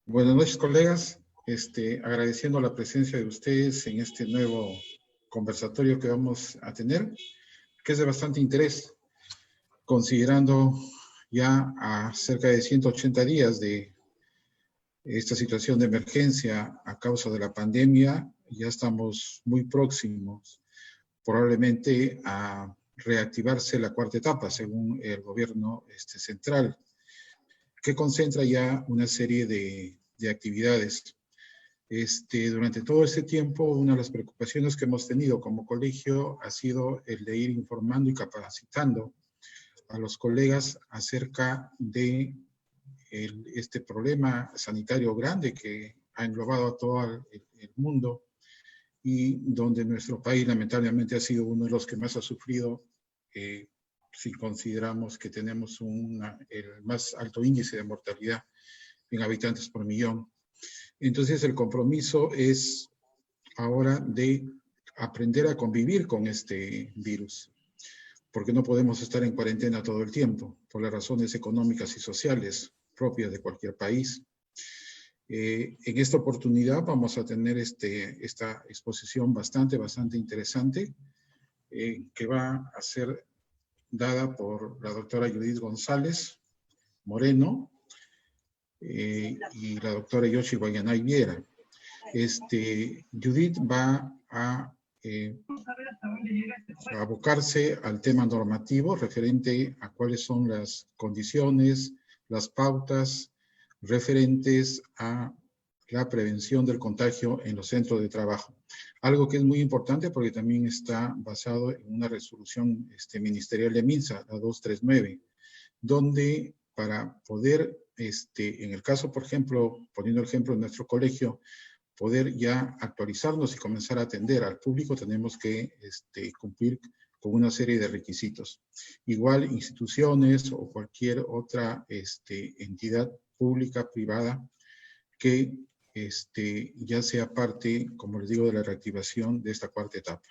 Buenas noches, colegas. Agradeciendo la presencia de ustedes en este nuevo conversatorio que vamos a tener, que es de bastante interés, considerando ya a cerca de 180 días de esta situación de emergencia a causa de la pandemia. Ya estamos muy próximos, probablemente, a reactivarse la cuarta etapa, según el gobierno central, que concentra ya una serie de actividades. Durante todo este tiempo, una de las preocupaciones que hemos tenido como colegio ha sido el de ir informando y capacitando a los colegas acerca de este problema sanitario grande que ha englobado a todo el mundo y donde nuestro país lamentablemente ha sido uno de los que más ha sufrido, si consideramos que tenemos el más alto índice de mortalidad en habitantes por millón. Entonces el compromiso es ahora de aprender a convivir con este virus, porque no podemos estar en cuarentena todo el tiempo, por las razones económicas y sociales propias de cualquier país. En esta oportunidad vamos a tener esta exposición bastante interesante, que va a ser dada por la doctora Judith González Moreno y la doctora Yoshi Guayanay Viera. Judith va a abocarse al tema normativo referente a cuáles son las condiciones, las pautas referentes a la prevención del contagio en los centros de trabajo. Algo que es muy importante porque también está basado en una resolución ministerial de MINSA, la 239, donde para poder, en el caso, por ejemplo, poniendo el ejemplo de nuestro colegio, poder ya actualizarnos y comenzar a atender al público, tenemos que cumplir con una serie de requisitos. Igual instituciones o cualquier otra entidad pública, privada, que ya sea parte, como les digo, de la reactivación de esta cuarta etapa.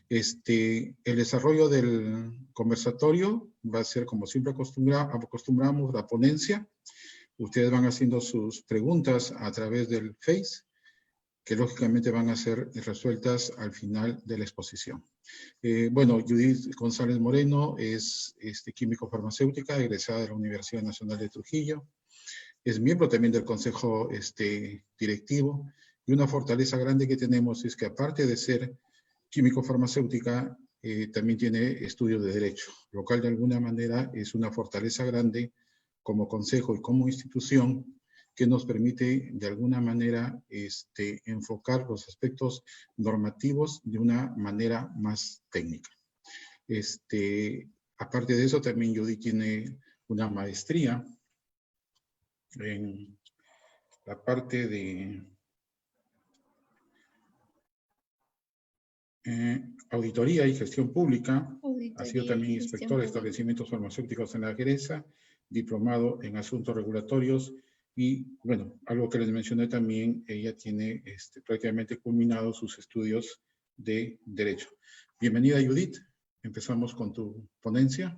El desarrollo del conversatorio va a ser, como siempre acostumbramos, la ponencia. Ustedes van haciendo sus preguntas a través del Face, que lógicamente van a ser resueltas al final de la exposición. Bueno, Judith González Moreno es químico farmacéutica, egresada de la Universidad Nacional de Trujillo. Es miembro también del consejo directivo. Y una fortaleza grande que tenemos es que, aparte de ser químico farmacéutica, también tiene estudios de derecho, lo cual de alguna manera es una fortaleza grande como consejo y como institución, que nos permite de alguna manera enfocar los aspectos normativos de una manera más técnica. Aparte de eso, también Judy tiene una maestría en la parte de auditoría y gestión pública. Ha sido también inspector de establecimientos farmacéuticos en la Gereza, diplomado en asuntos regulatorios. Y bueno, algo que les mencioné también, ella tiene prácticamente culminado sus estudios de Derecho. Bienvenida, Judith. Empezamos con tu ponencia.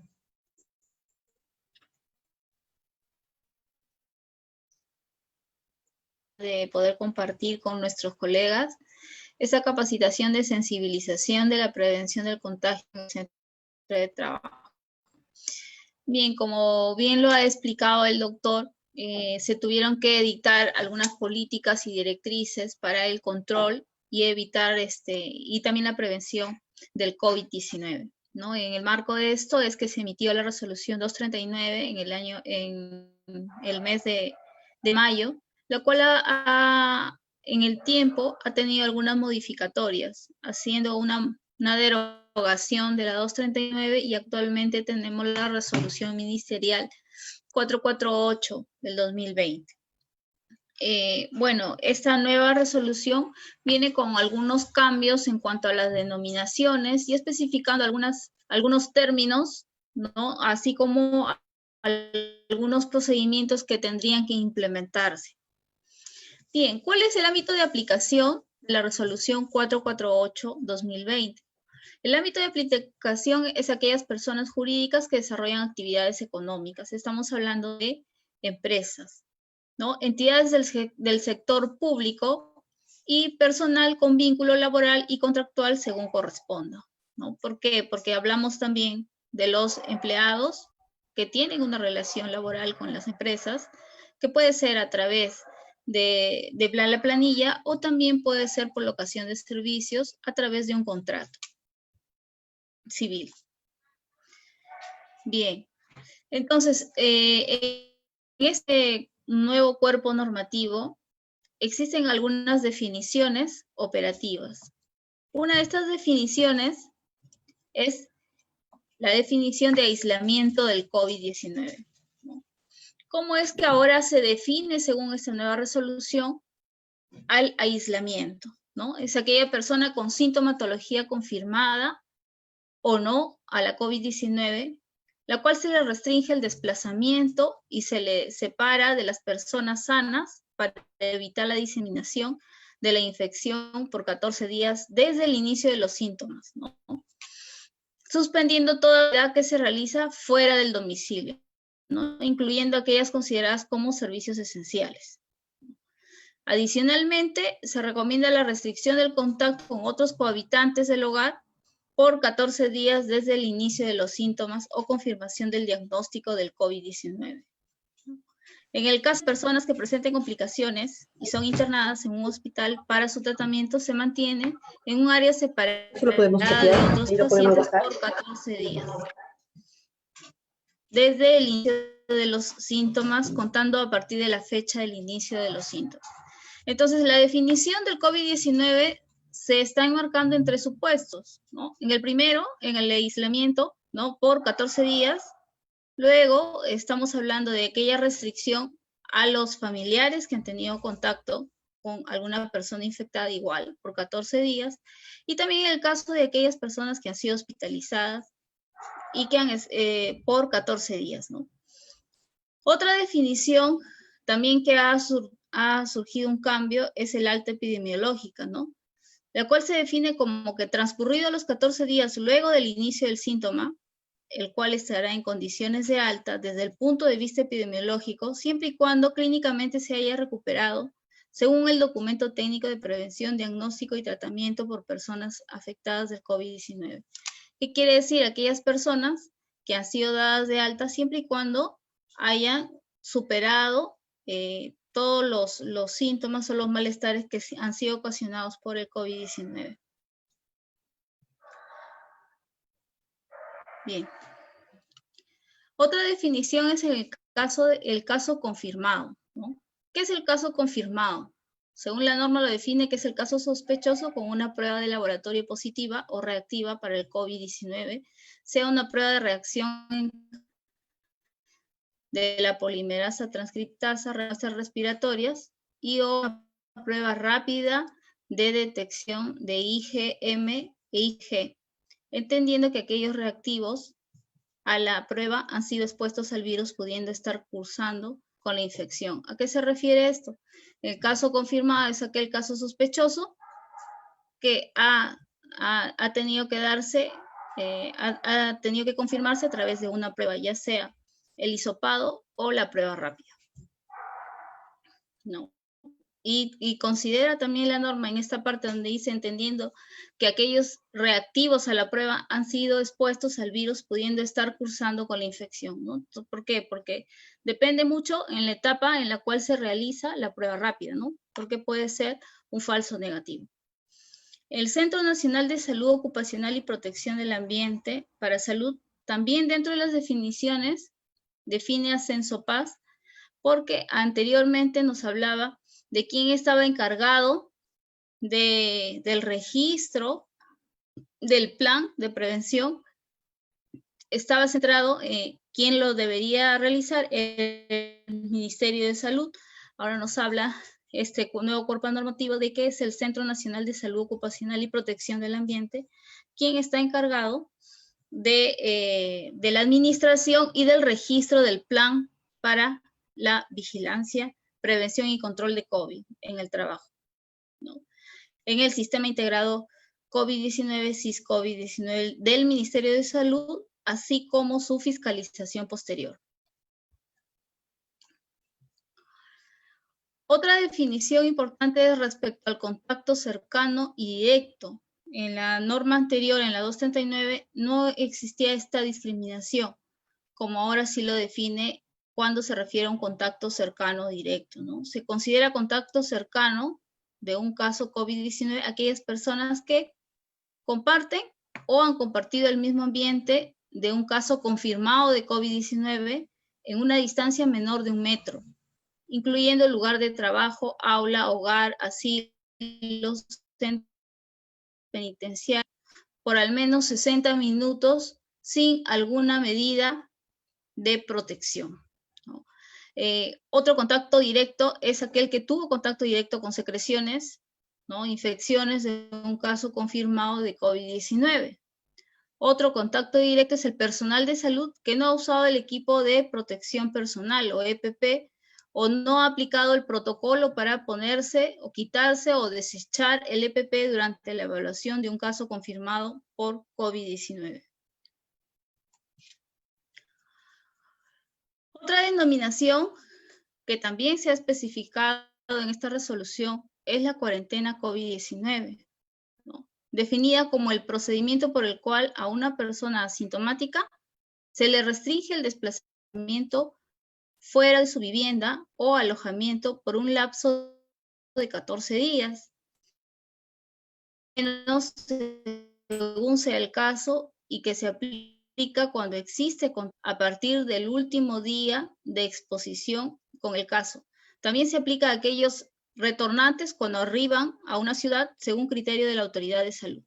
De poder compartir con nuestros colegas esa capacitación de sensibilización de la prevención del contagio en el centro de trabajo. Bien, como bien lo ha explicado el doctor, se tuvieron que dictar algunas políticas y directrices para el control y evitar y también la prevención del COVID-19, ¿no? En el marco de esto es que se emitió la resolución 239 en el mes de mayo, la cual en el tiempo ha tenido algunas modificatorias, haciendo una derogación de la 239 y actualmente tenemos la resolución ministerial 448 del 2020. Bueno, esta nueva resolución viene con algunos cambios en cuanto a las denominaciones y especificando algunos términos, ¿no? Así como algunos procedimientos que tendrían que implementarse. Bien, ¿cuál es el ámbito de aplicación de la resolución 448-2020? El ámbito de aplicación es aquellas personas jurídicas que desarrollan actividades económicas. Estamos hablando de empresas, ¿no? Entidades del sector público y personal con vínculo laboral y contractual según corresponda, ¿no? ¿Por qué? Porque hablamos también de los empleados que tienen una relación laboral con las empresas, que puede ser a través de la planilla o también puede ser por locación de servicios a través de un contrato civil. Bien, entonces, en este nuevo cuerpo normativo existen algunas definiciones operativas. Una de estas definiciones es la definición de aislamiento del COVID-19. ¿Cómo es que ahora se define, según esta nueva resolución, al aislamiento? ¿No? Es aquella persona con sintomatología confirmada o no a la COVID-19, la cual se le restringe el desplazamiento y se le separa de las personas sanas para evitar la diseminación de la infección por 14 días desde el inicio de los síntomas, ¿no? Suspendiendo toda actividad que se realiza fuera del domicilio, ¿no? Incluyendo aquellas consideradas como servicios esenciales. Adicionalmente, se recomienda la restricción del contacto con otros cohabitantes del hogar por 14 días desde el inicio de los síntomas o confirmación del diagnóstico del COVID-19. En el caso de personas que presenten complicaciones y son internadas en un hospital para su tratamiento, se mantienen en un área separada de otros pacientes por 14 días. Desde el inicio de los síntomas, contando a partir de la fecha del inicio de los síntomas. Entonces, la definición del COVID-19 se está enmarcando en 3 supuestos, ¿no? En el primero, en el aislamiento, ¿no? Por 14 días. Luego, estamos hablando de aquella restricción a los familiares que han tenido contacto con alguna persona infectada igual por 14 días. Y también en el caso de aquellas personas que han sido hospitalizadas y que han por 14 días, ¿no? Otra definición también que ha surgido un cambio es el alta epidemiológica, ¿no? La cual se define como que transcurridos los 14 días luego del inicio del síntoma, el cual estará en condiciones de alta desde el punto de vista epidemiológico, siempre y cuando clínicamente se haya recuperado, según el documento técnico de prevención, diagnóstico y tratamiento por personas afectadas del COVID-19. ¿Qué quiere decir? Aquellas personas que han sido dadas de alta siempre y cuando hayan superado todos los síntomas o los malestares que han sido ocasionados por el COVID-19. Bien. Otra definición es el caso confirmado, ¿no? ¿Qué es el caso confirmado? Según la norma lo define que es el caso sospechoso con una prueba de laboratorio positiva o reactiva para el COVID-19, sea una prueba de reacción de la polimerasa transcriptasa respiratorias y o una prueba rápida de detección de IgM e Ig, entendiendo que aquellos reactivos a la prueba han sido expuestos al virus pudiendo estar cursando con la infección. ¿A qué se refiere esto? El caso confirmado es aquel caso sospechoso que ha tenido que darse, ha tenido que confirmarse a través de una prueba, ya sea el hisopado o la prueba rápida. No. Y considera también la norma en esta parte donde dice, entendiendo que aquellos reactivos a la prueba han sido expuestos al virus pudiendo estar cursando con la infección, ¿no? ¿Por qué? Porque depende mucho en la etapa en la cual se realiza la prueba rápida, ¿no? Porque puede ser un falso negativo. El Centro Nacional de Salud Ocupacional y Protección del Ambiente para Salud, también dentro de las definiciones, define a Censopaz, porque anteriormente nos hablaba de quién estaba encargado del registro del plan de prevención. Estaba centrado en quién lo debería realizar, el Ministerio de Salud. Ahora nos habla este nuevo cuerpo normativo de que es el Centro Nacional de Salud Ocupacional y Protección del Ambiente, quien está encargado de la administración y del registro del plan para la vigilancia, prevención y control de COVID en el trabajo, ¿no? En el Sistema Integrado COVID-19, SIS-COVID-19 del Ministerio de Salud, así como su fiscalización posterior. Otra definición importante es respecto al contacto cercano y directo. En la norma anterior, en la 239, no existía esta discriminación, como ahora sí lo define cuando se refiere a un contacto cercano o directo, ¿no? Se considera contacto cercano de un caso COVID-19 aquellas personas que comparten o han compartido el mismo ambiente de un caso confirmado de COVID-19 en una distancia menor de 1 metro, incluyendo el lugar de trabajo, aula, hogar, asilos, centros penitenciarios, por al menos 60 minutos sin alguna medida de protección, ¿no? Otro contacto directo es aquel que tuvo contacto directo con secreciones, ¿no? Infecciones de un caso confirmado de COVID-19. Otro contacto directo es el personal de salud que no ha usado el equipo de protección personal o EPP o no ha aplicado el protocolo para ponerse o quitarse o desechar el EPP durante la evaluación de un caso confirmado por COVID-19. Otra denominación que también se ha especificado en esta resolución es la cuarentena COVID-19, ¿no? Definida como el procedimiento por el cual a una persona asintomática se le restringe el desplazamiento fuera de su vivienda o alojamiento por un lapso de 14 días, menos según sea el caso, y que se aplica cuando existe a partir del último día de exposición con el caso. También se aplica a aquellos retornantes cuando arriban a una ciudad según criterio de la autoridad de salud.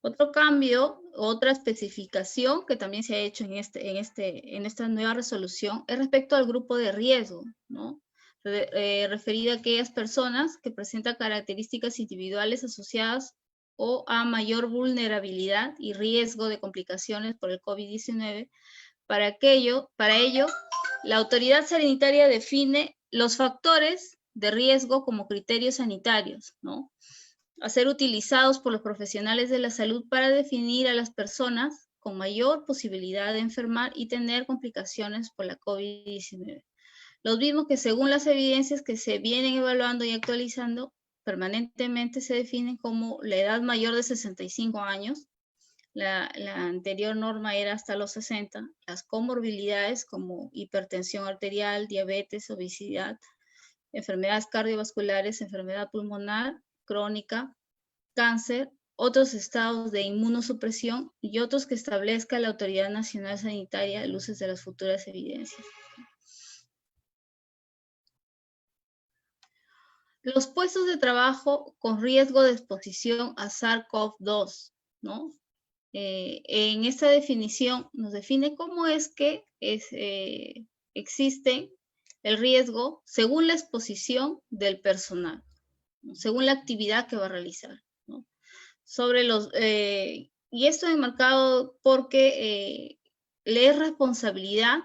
Otro cambio, otra especificación que también se ha hecho en esta nueva resolución es respecto al grupo de riesgo, ¿no? Referido a aquellas personas que presentan características individuales asociadas o a mayor vulnerabilidad y riesgo de complicaciones por el COVID-19. Para ello, la autoridad sanitaria define los factores de riesgo como criterios sanitarios, ¿no?, a ser utilizados por los profesionales de la salud para definir a las personas con mayor posibilidad de enfermar y tener complicaciones por la COVID-19. Los mismos que según las evidencias que se vienen evaluando y actualizando, permanentemente se definen como la edad mayor de 65 años, la anterior norma era hasta los 60, las comorbilidades como hipertensión arterial, diabetes, obesidad, enfermedades cardiovasculares, enfermedad pulmonar crónica, cáncer, otros estados de inmunosupresión y otros que establezca la Autoridad Nacional Sanitaria a luces de las futuras evidencias. Los puestos de trabajo con riesgo de exposición a SARS-CoV-2, ¿no? En esta definición nos define cómo es que existe el riesgo según la exposición del personal, ¿no?, según la actividad que va a realizar, ¿no? Y esto enmarcado porque le es responsabilidad,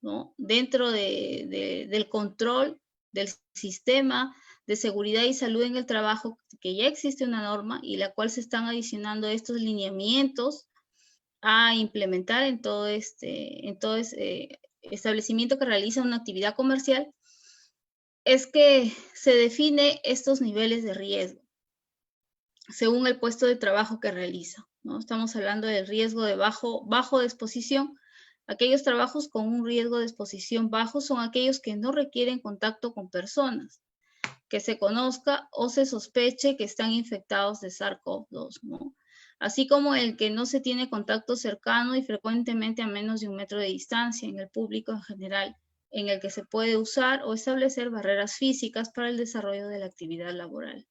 ¿no?, dentro del control del sistema de seguridad y salud en el trabajo, que ya existe una norma y la cual se están adicionando estos lineamientos a implementar en todo establecimiento que realiza una actividad comercial, es que se define estos niveles de riesgo según el puesto de trabajo que realiza, ¿no? Estamos hablando del riesgo de bajo de exposición. Aquellos trabajos con un riesgo de exposición bajo son aquellos que no requieren contacto con personas, que se conozca o se sospeche que están infectados de SARS-CoV-2, ¿no? Así como el que no se tiene contacto cercano y frecuentemente a menos de 1 metro de distancia en el público en general, en el que se puede usar o establecer barreras físicas para el desarrollo de la actividad laboral,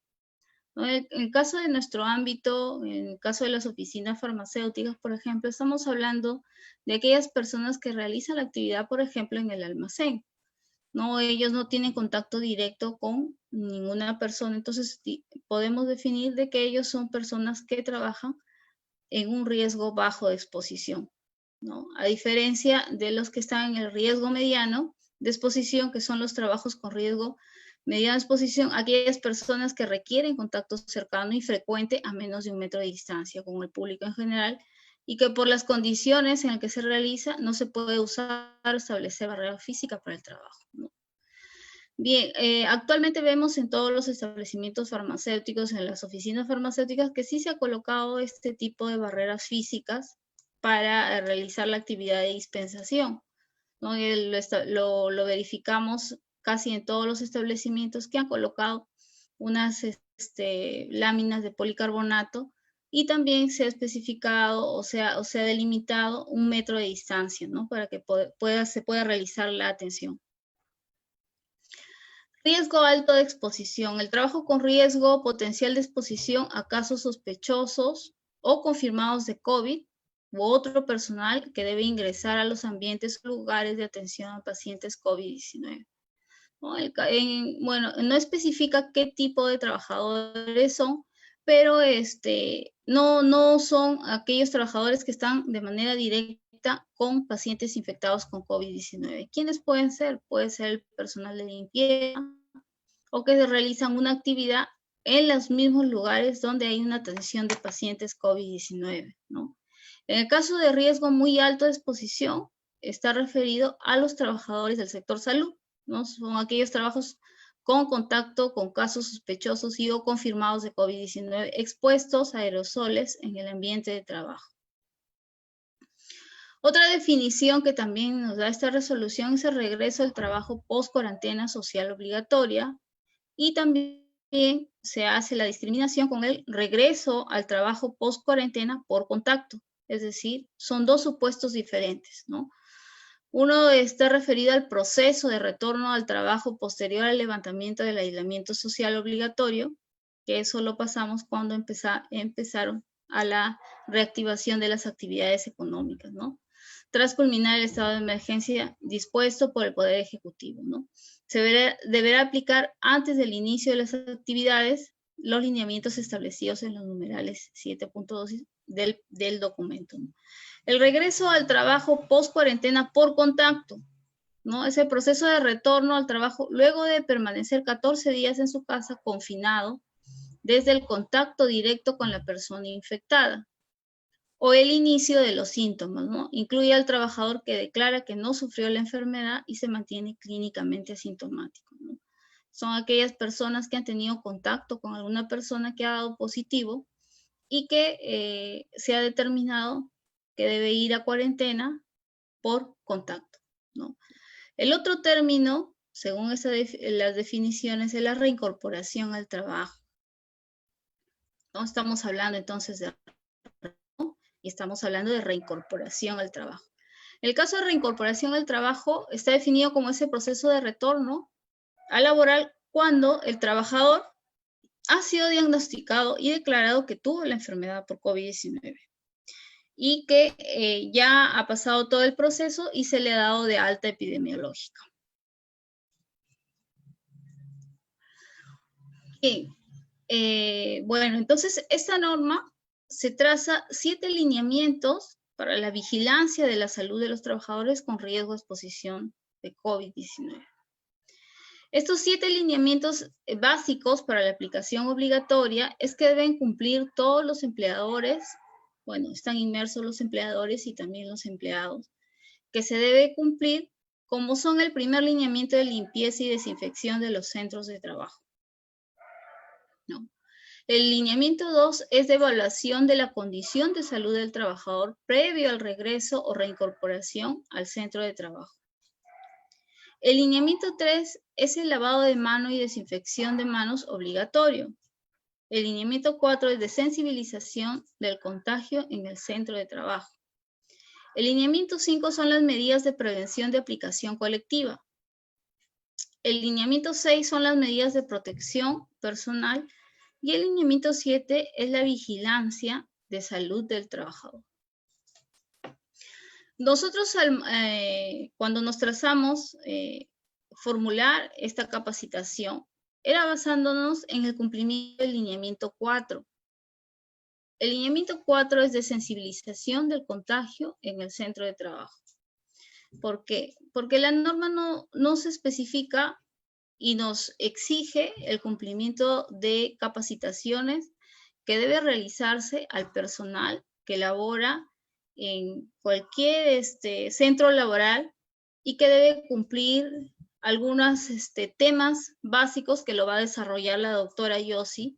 ¿no? En el caso de nuestro ámbito, en el caso de las oficinas farmacéuticas, por ejemplo, estamos hablando de aquellas personas que realizan la actividad, por ejemplo, en el almacén, ¿no? Ellos no tienen contacto directo con ninguna persona, entonces podemos definir de que ellos son personas que trabajan en un riesgo bajo de exposición, ¿no? A diferencia de los que están en el riesgo mediano de exposición, que son los trabajos con riesgo mediano de exposición, aquellas personas que requieren contacto cercano y frecuente a menos de 1 metro de distancia con el público en general, y que por las condiciones en las que se realiza no se puede usar o establecer barrera física para el trabajo, ¿no? Bien, actualmente vemos en todos los establecimientos farmacéuticos, en las oficinas farmacéuticas, que sí se ha colocado este tipo de barreras físicas para realizar la actividad de dispensación, ¿no? Lo verificamos casi en todos los establecimientos que han colocado unas láminas de policarbonato y también se ha especificado o se ha delimitado 1 metro de distancia, ¿no? Para que se pueda realizar la atención. Riesgo alto de exposición. El trabajo con riesgo potencial de exposición a casos sospechosos o confirmados de COVID u otro personal que debe ingresar a los ambientes o lugares de atención a pacientes COVID-19. Bueno, no especifica qué tipo de trabajadores son, pero no son aquellos trabajadores que están de manera directa con pacientes infectados con COVID-19. ¿Quiénes pueden ser? Puede ser el personal de limpieza o que realizan una actividad en los mismos lugares donde hay una atención de pacientes COVID-19, ¿no? En el caso de riesgo muy alto de exposición, está referido a los trabajadores del sector salud, ¿no? Son aquellos trabajos con contacto con casos sospechosos y o confirmados de COVID-19 expuestos a aerosoles en el ambiente de trabajo. Otra definición que también nos da esta resolución es el regreso al trabajo post-cuarentena social obligatoria, y también se hace la discriminación con el regreso al trabajo post-cuarentena por contacto. Es decir, son dos supuestos diferentes, ¿no? Uno está referido al proceso de retorno al trabajo posterior al levantamiento del aislamiento social obligatorio, que eso lo pasamos cuando empezaron a la reactivación de las actividades económicas, ¿no? Tras culminar el estado de emergencia dispuesto por el Poder Ejecutivo, ¿no? Se deberá aplicar antes del inicio de las actividades los lineamientos establecidos en los numerales 7.2 del documento, ¿no? El regreso al trabajo post-cuarentena por contacto, ¿no? Es el proceso de retorno al trabajo luego de permanecer 14 días en su casa confinado desde el contacto directo con la persona infectada o el inicio de los síntomas, ¿no? Incluye al trabajador que declara que no sufrió la enfermedad y se mantiene clínicamente asintomático, ¿no? Son aquellas personas que han tenido contacto con alguna persona que ha dado positivo y que se ha determinado que debe ir a cuarentena por contacto, ¿no? El otro término, según las definiciones, es la reincorporación al trabajo. No estamos hablando entonces de, ¿no? Y estamos hablando de reincorporación al trabajo. El caso de reincorporación al trabajo está definido como ese proceso de retorno a laboral cuando el trabajador ha sido diagnosticado y declarado que tuvo la enfermedad por COVID-19 y que ya ha pasado todo el proceso y se le ha dado de alta epidemiológica. Bien, bueno, entonces esta norma se traza 7 lineamientos para la vigilancia de la salud de los trabajadores con riesgo de exposición de COVID-19. Estos 7 lineamientos básicos para la aplicación obligatoria es que deben cumplir todos los empleadores, bueno, están inmersos los empleadores y también los empleados, que se debe cumplir como son el primer lineamiento de limpieza y desinfección de los centros de trabajo, ¿no? El lineamiento 2 es de evaluación de la condición de salud del trabajador previo al regreso o reincorporación al centro de trabajo. El lineamiento 3 es el lavado de mano y desinfección de manos obligatorio. El lineamiento 4 es de sensibilización del contagio en el centro de trabajo. El lineamiento 5 son las medidas de prevención de aplicación colectiva. El lineamiento 6 son las medidas de protección personal y el lineamiento 7 es la vigilancia de salud del trabajador. Nosotros cuando nos trazamos formular esta capacitación era basándonos en el cumplimiento del lineamiento 4. El lineamiento 4 es de sensibilización del contagio en el centro de trabajo. ¿Por qué? Porque la norma no se especifica y nos exige el cumplimiento de capacitaciones que debe realizarse al personal que labora en cualquier centro laboral y que debe cumplir algunos temas básicos que lo va a desarrollar la doctora Yossi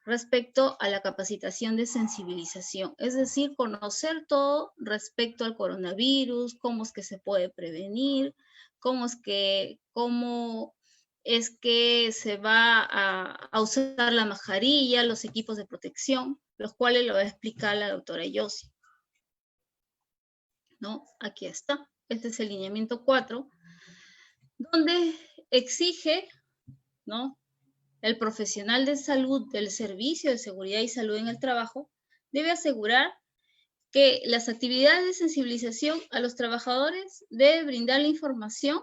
respecto a la capacitación de sensibilización, es decir, conocer todo respecto al coronavirus, cómo es que se puede prevenir, cómo es que se va a usar la mascarilla, los equipos de protección, los cuales lo va a explicar la doctora Yossi. ¿No? Aquí está. Este es el lineamiento 4, donde exige, ¿no?, el profesional de salud del Servicio de Seguridad y Salud en el Trabajo debe asegurar que las actividades de sensibilización a los trabajadores debe brindar la información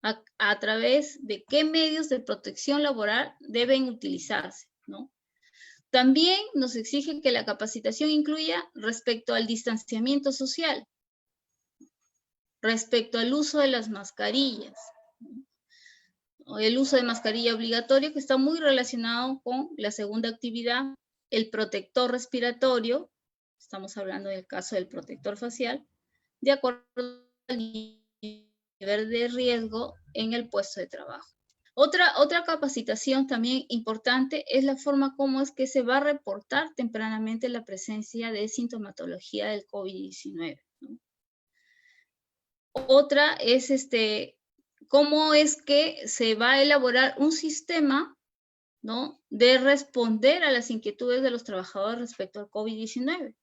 a través de qué medios de protección laboral deben utilizarse, ¿no? También nos exige que la capacitación incluya respecto al distanciamiento social, respecto al uso de las mascarillas, el uso de mascarilla obligatorio, que está muy relacionado con la segunda actividad, el protector respiratorio, estamos hablando del caso del protector facial, de acuerdo al nivel de riesgo en el puesto de trabajo. Otra capacitación también importante es la forma como es que se va a reportar tempranamente la presencia de sintomatología del COVID-19, ¿no? Otra es cómo es que se va a elaborar un sistema, ¿no?, de responder a las inquietudes de los trabajadores respecto al COVID-19.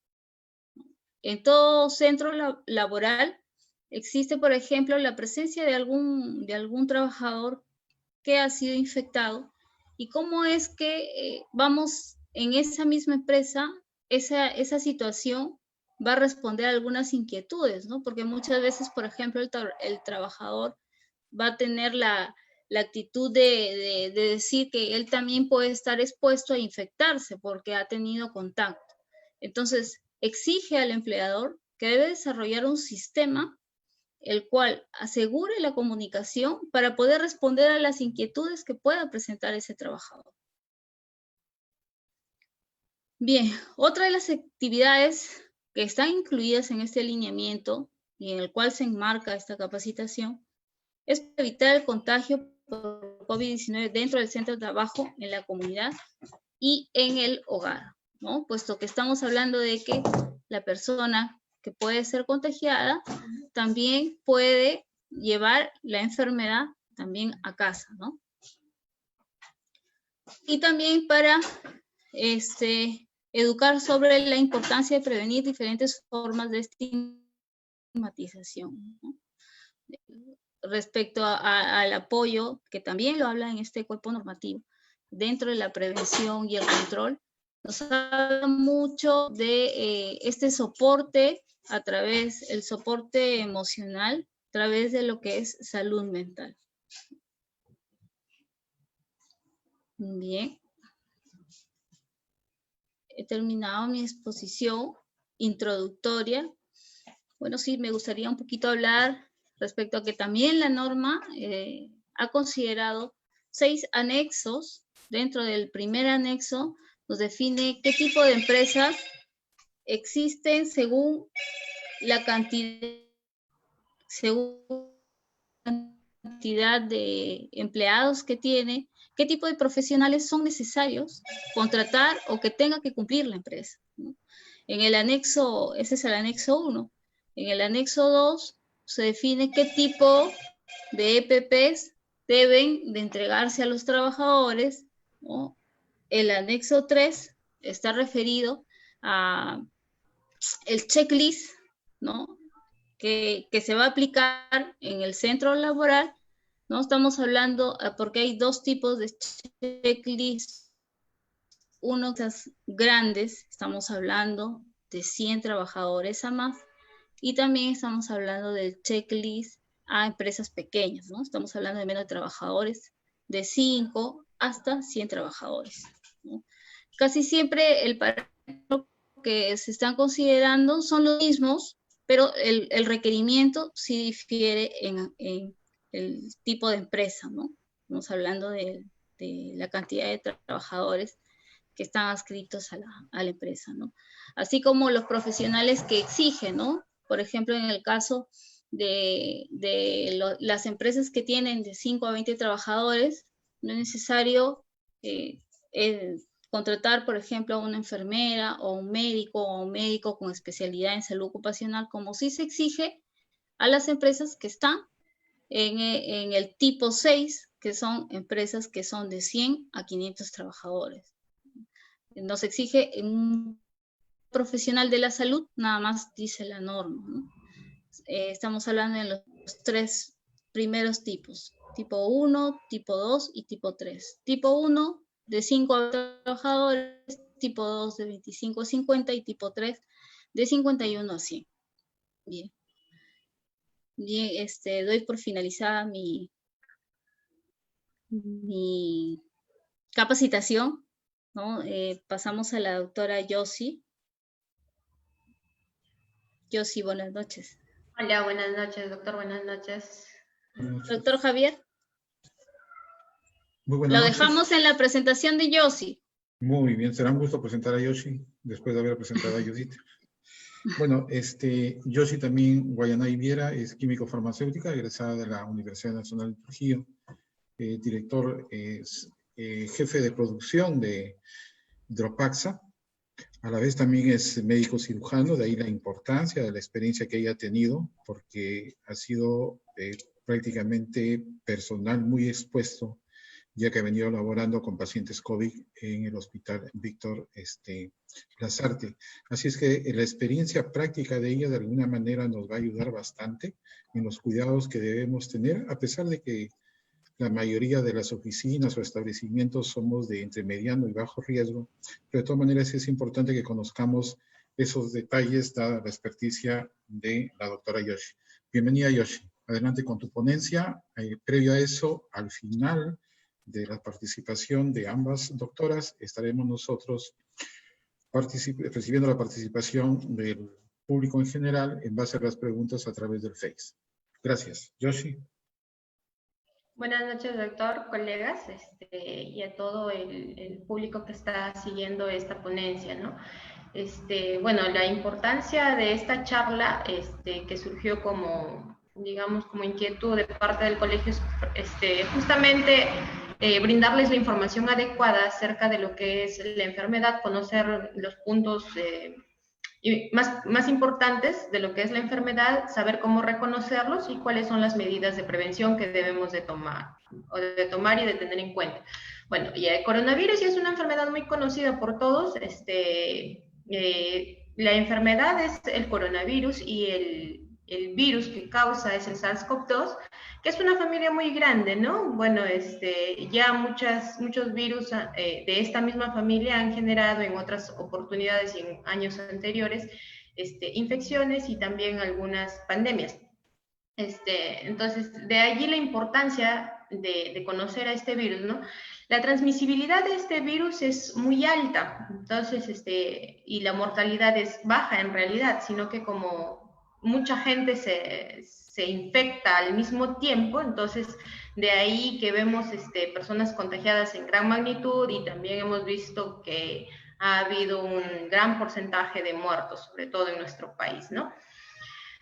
En todo centro laboral existe, por ejemplo, la presencia de algún trabajador que ha sido infectado, y cómo es que vamos en esa misma empresa, esa situación va a responder a algunas inquietudes, ¿no? Porque muchas veces, por ejemplo, el trabajador va a tener la actitud de decir que él también puede estar expuesto a infectarse porque ha tenido contacto. Entonces, exige al empleador que debe desarrollar un sistema el cual asegure la comunicación para poder responder a las inquietudes que pueda presentar ese trabajador. Bien, otra de las actividades que están incluidas en este lineamiento y en el cual se enmarca esta capacitación es evitar el contagio por COVID-19 dentro del centro de trabajo, en la comunidad y en el hogar, ¿no? Puesto que estamos hablando de que la persona que puede ser contagiada también puede llevar la enfermedad también a casa, ¿no? Y también para educar sobre la importancia de prevenir diferentes formas de estigmatización, ¿no? Respecto al apoyo, que también lo habla en este cuerpo normativo, dentro de la prevención y el control, nos habla mucho de este soporte a través, el soporte emocional, a través de lo que es salud mental. Bien. He terminado mi exposición introductoria. Bueno, sí, me gustaría un poquito hablar respecto a que también la norma ha considerado 6 anexos. Dentro del primer anexo nos define qué tipo de empresas existen según la cantidad de empleados que tiene, qué tipo de profesionales son necesarios contratar o que tenga que cumplir la empresa, ¿no? En el anexo, ese es el anexo 1. En el anexo 2 se define qué tipo de EPPs deben de entregarse a los trabajadores, ¿no? El anexo 3 está referido a el checklist, ¿no?, que se va a aplicar en el centro laboral, ¿no? Estamos hablando, porque hay 2 tipos de checklist. Uno que es grandes, estamos hablando de 100 trabajadores a más, y también estamos hablando del checklist a empresas pequeñas, ¿no? Estamos hablando de menos trabajadores, de 5 hasta 100 trabajadores, ¿no? Casi siempre el parámetro que se están considerando son los mismos, pero el requerimiento sí difiere en el tipo de empresa, ¿no? Estamos hablando de la cantidad de trabajadores que están adscritos a la empresa, ¿no? Así como los profesionales que exigen, ¿no? Por ejemplo, en el caso de las empresas que tienen de 5 a 20 trabajadores, no es necesario contratar, por ejemplo, a una enfermera o un médico con especialidad en salud ocupacional, como sí se exige a las empresas que están en el tipo 6, que son empresas que son de 100 a 500 trabajadores. Nos exige un profesional de la salud, nada más dice la norma, ¿no? Estamos hablando de los 3 primeros tipos, tipo 1, tipo 2 y tipo 3. Tipo 1, de 5 a 20 trabajadores, tipo 2, de 25 a 50 y tipo 3, de 51 a 100. Bien. Bien, doy por finalizada mi capacitación, ¿no? Pasamos a la doctora Yossi. Yossi, buenas noches. Hola, buenas noches, doctor, buenas noches. Doctor Javier. Muy buenas noches. Lo dejamos en la presentación de Yossi. Muy bien, será un gusto presentar a Yoshi, después de haber presentado a Judith. Bueno, Yoshi también, Guayanay Viera, es químico farmacéutica, egresada de la Universidad Nacional de Trujillo, director, jefe de producción de Dropaxa. A la vez también es médico cirujano, de ahí la importancia de la experiencia que ella ha tenido, porque ha sido prácticamente personal muy expuesto, ya que ha venido laborando con pacientes COVID en el Hospital Víctor Lasarte. Así es que la experiencia práctica de ella de alguna manera nos va a ayudar bastante en los cuidados que debemos tener, a pesar de que la mayoría de las oficinas o establecimientos somos de entre mediano y bajo riesgo, pero de todas maneras es importante que conozcamos esos detalles dada la experticia de la doctora Yoshi. Bienvenida, Yoshi. Adelante con tu ponencia. Previo a eso, al final de la participación de ambas doctoras, estaremos nosotros recibiendo la participación del público en general en base a las preguntas a través del Face. Gracias. Yoshi. Buenas noches, doctor, colegas, y a todo el público que está siguiendo esta ponencia, ¿no? Bueno, la importancia de esta charla, que surgió como, digamos, como inquietud de parte del colegio, justamente brindarles la información adecuada acerca de lo que es la enfermedad, conocer los puntos y más importantes de lo que es la enfermedad, saber cómo reconocerlos y cuáles son las medidas de prevención que debemos de tomar y de tener en cuenta. Bueno, y el coronavirus ya es una enfermedad muy conocida por todos. La enfermedad es el coronavirus y el virus que causa es el SARS-CoV-2, que es una familia muy grande, ¿no? Bueno, ya muchos virus de esta misma familia han generado en otras oportunidades y en años anteriores infecciones y también algunas pandemias. Entonces, de allí la importancia de conocer a este virus, ¿no? La transmisibilidad de este virus es muy alta, entonces, y la mortalidad es baja en realidad, sino que como mucha gente se infecta al mismo tiempo, entonces de ahí que vemos personas contagiadas en gran magnitud y también hemos visto que ha habido un gran porcentaje de muertos, sobre todo en nuestro país, ¿no?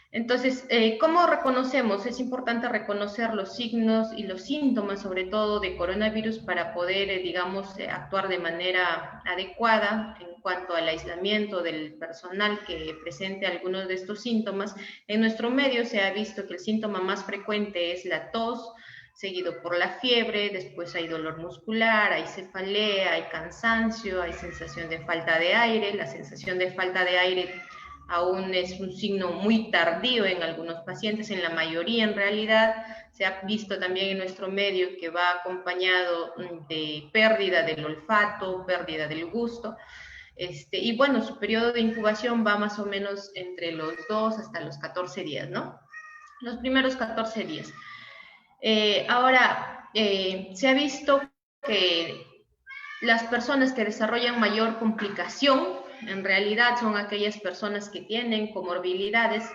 Entonces, ¿cómo reconocemos? Es importante reconocer los signos y los síntomas, sobre todo de coronavirus, para poder, digamos, actuar de manera adecuada en cuanto al aislamiento del personal que presente algunos de estos síntomas. En nuestro medio se ha visto que el síntoma más frecuente es la tos, seguido por la fiebre, después hay dolor muscular, hay cefalea, hay cansancio, hay sensación de falta de aire. La sensación de falta de aire aún es un signo muy tardío en algunos pacientes, en la mayoría en realidad. Se ha visto también en nuestro medio que va acompañado de pérdida del olfato, pérdida del gusto. Y bueno, su periodo de incubación va más o menos entre los 2 hasta los 14 días, ¿no? Los primeros 14 días. Ahora, se ha visto que las personas que desarrollan mayor complicación en realidad son aquellas personas que tienen comorbilidades,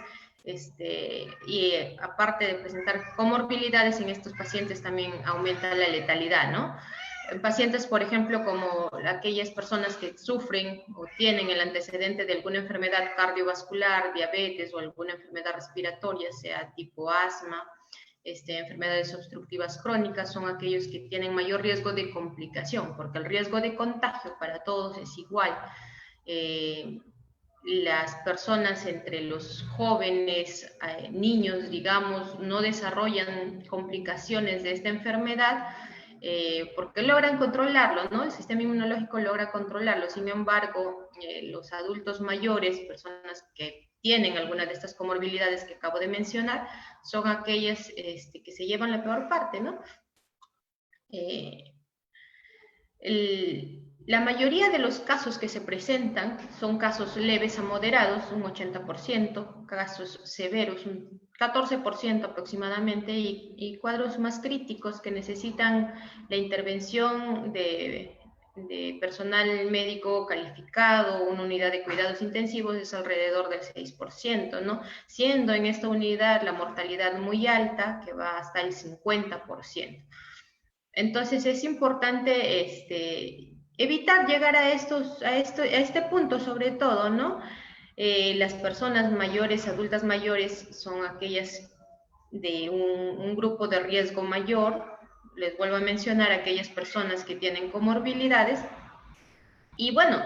y aparte de presentar comorbilidades en estos pacientes también aumenta la letalidad, ¿no? pacientes, por ejemplo, como aquellas personas que sufren o tienen el antecedente de alguna enfermedad cardiovascular, diabetes o alguna enfermedad respiratoria, sea tipo asma, enfermedades obstructivas crónicas, son aquellos que tienen mayor riesgo de complicación, porque el riesgo de contagio para todos es igual. Las personas entre los jóvenes, niños, digamos, no desarrollan complicaciones de esta enfermedad porque logran controlarlo, ¿no? El sistema inmunológico logra controlarlo. Sin embargo, los adultos mayores, personas que tienen alguna de estas comorbilidades que acabo de mencionar, son aquellas que se llevan la peor parte, ¿no? La mayoría de los casos que se presentan son casos leves a moderados, un 80%, casos severos, un 14% aproximadamente, y cuadros más críticos que necesitan la intervención de personal médico calificado, una unidad de cuidados intensivos, es alrededor del 6%, ¿no? Siendo en esta unidad la mortalidad muy alta, que va hasta el 50%. Entonces es importante evitar llegar a este punto, sobre todo, ¿no? Las personas mayores, adultas mayores, son aquellas de un grupo de riesgo mayor. Les vuelvo a mencionar aquellas personas que tienen comorbilidades. Y bueno,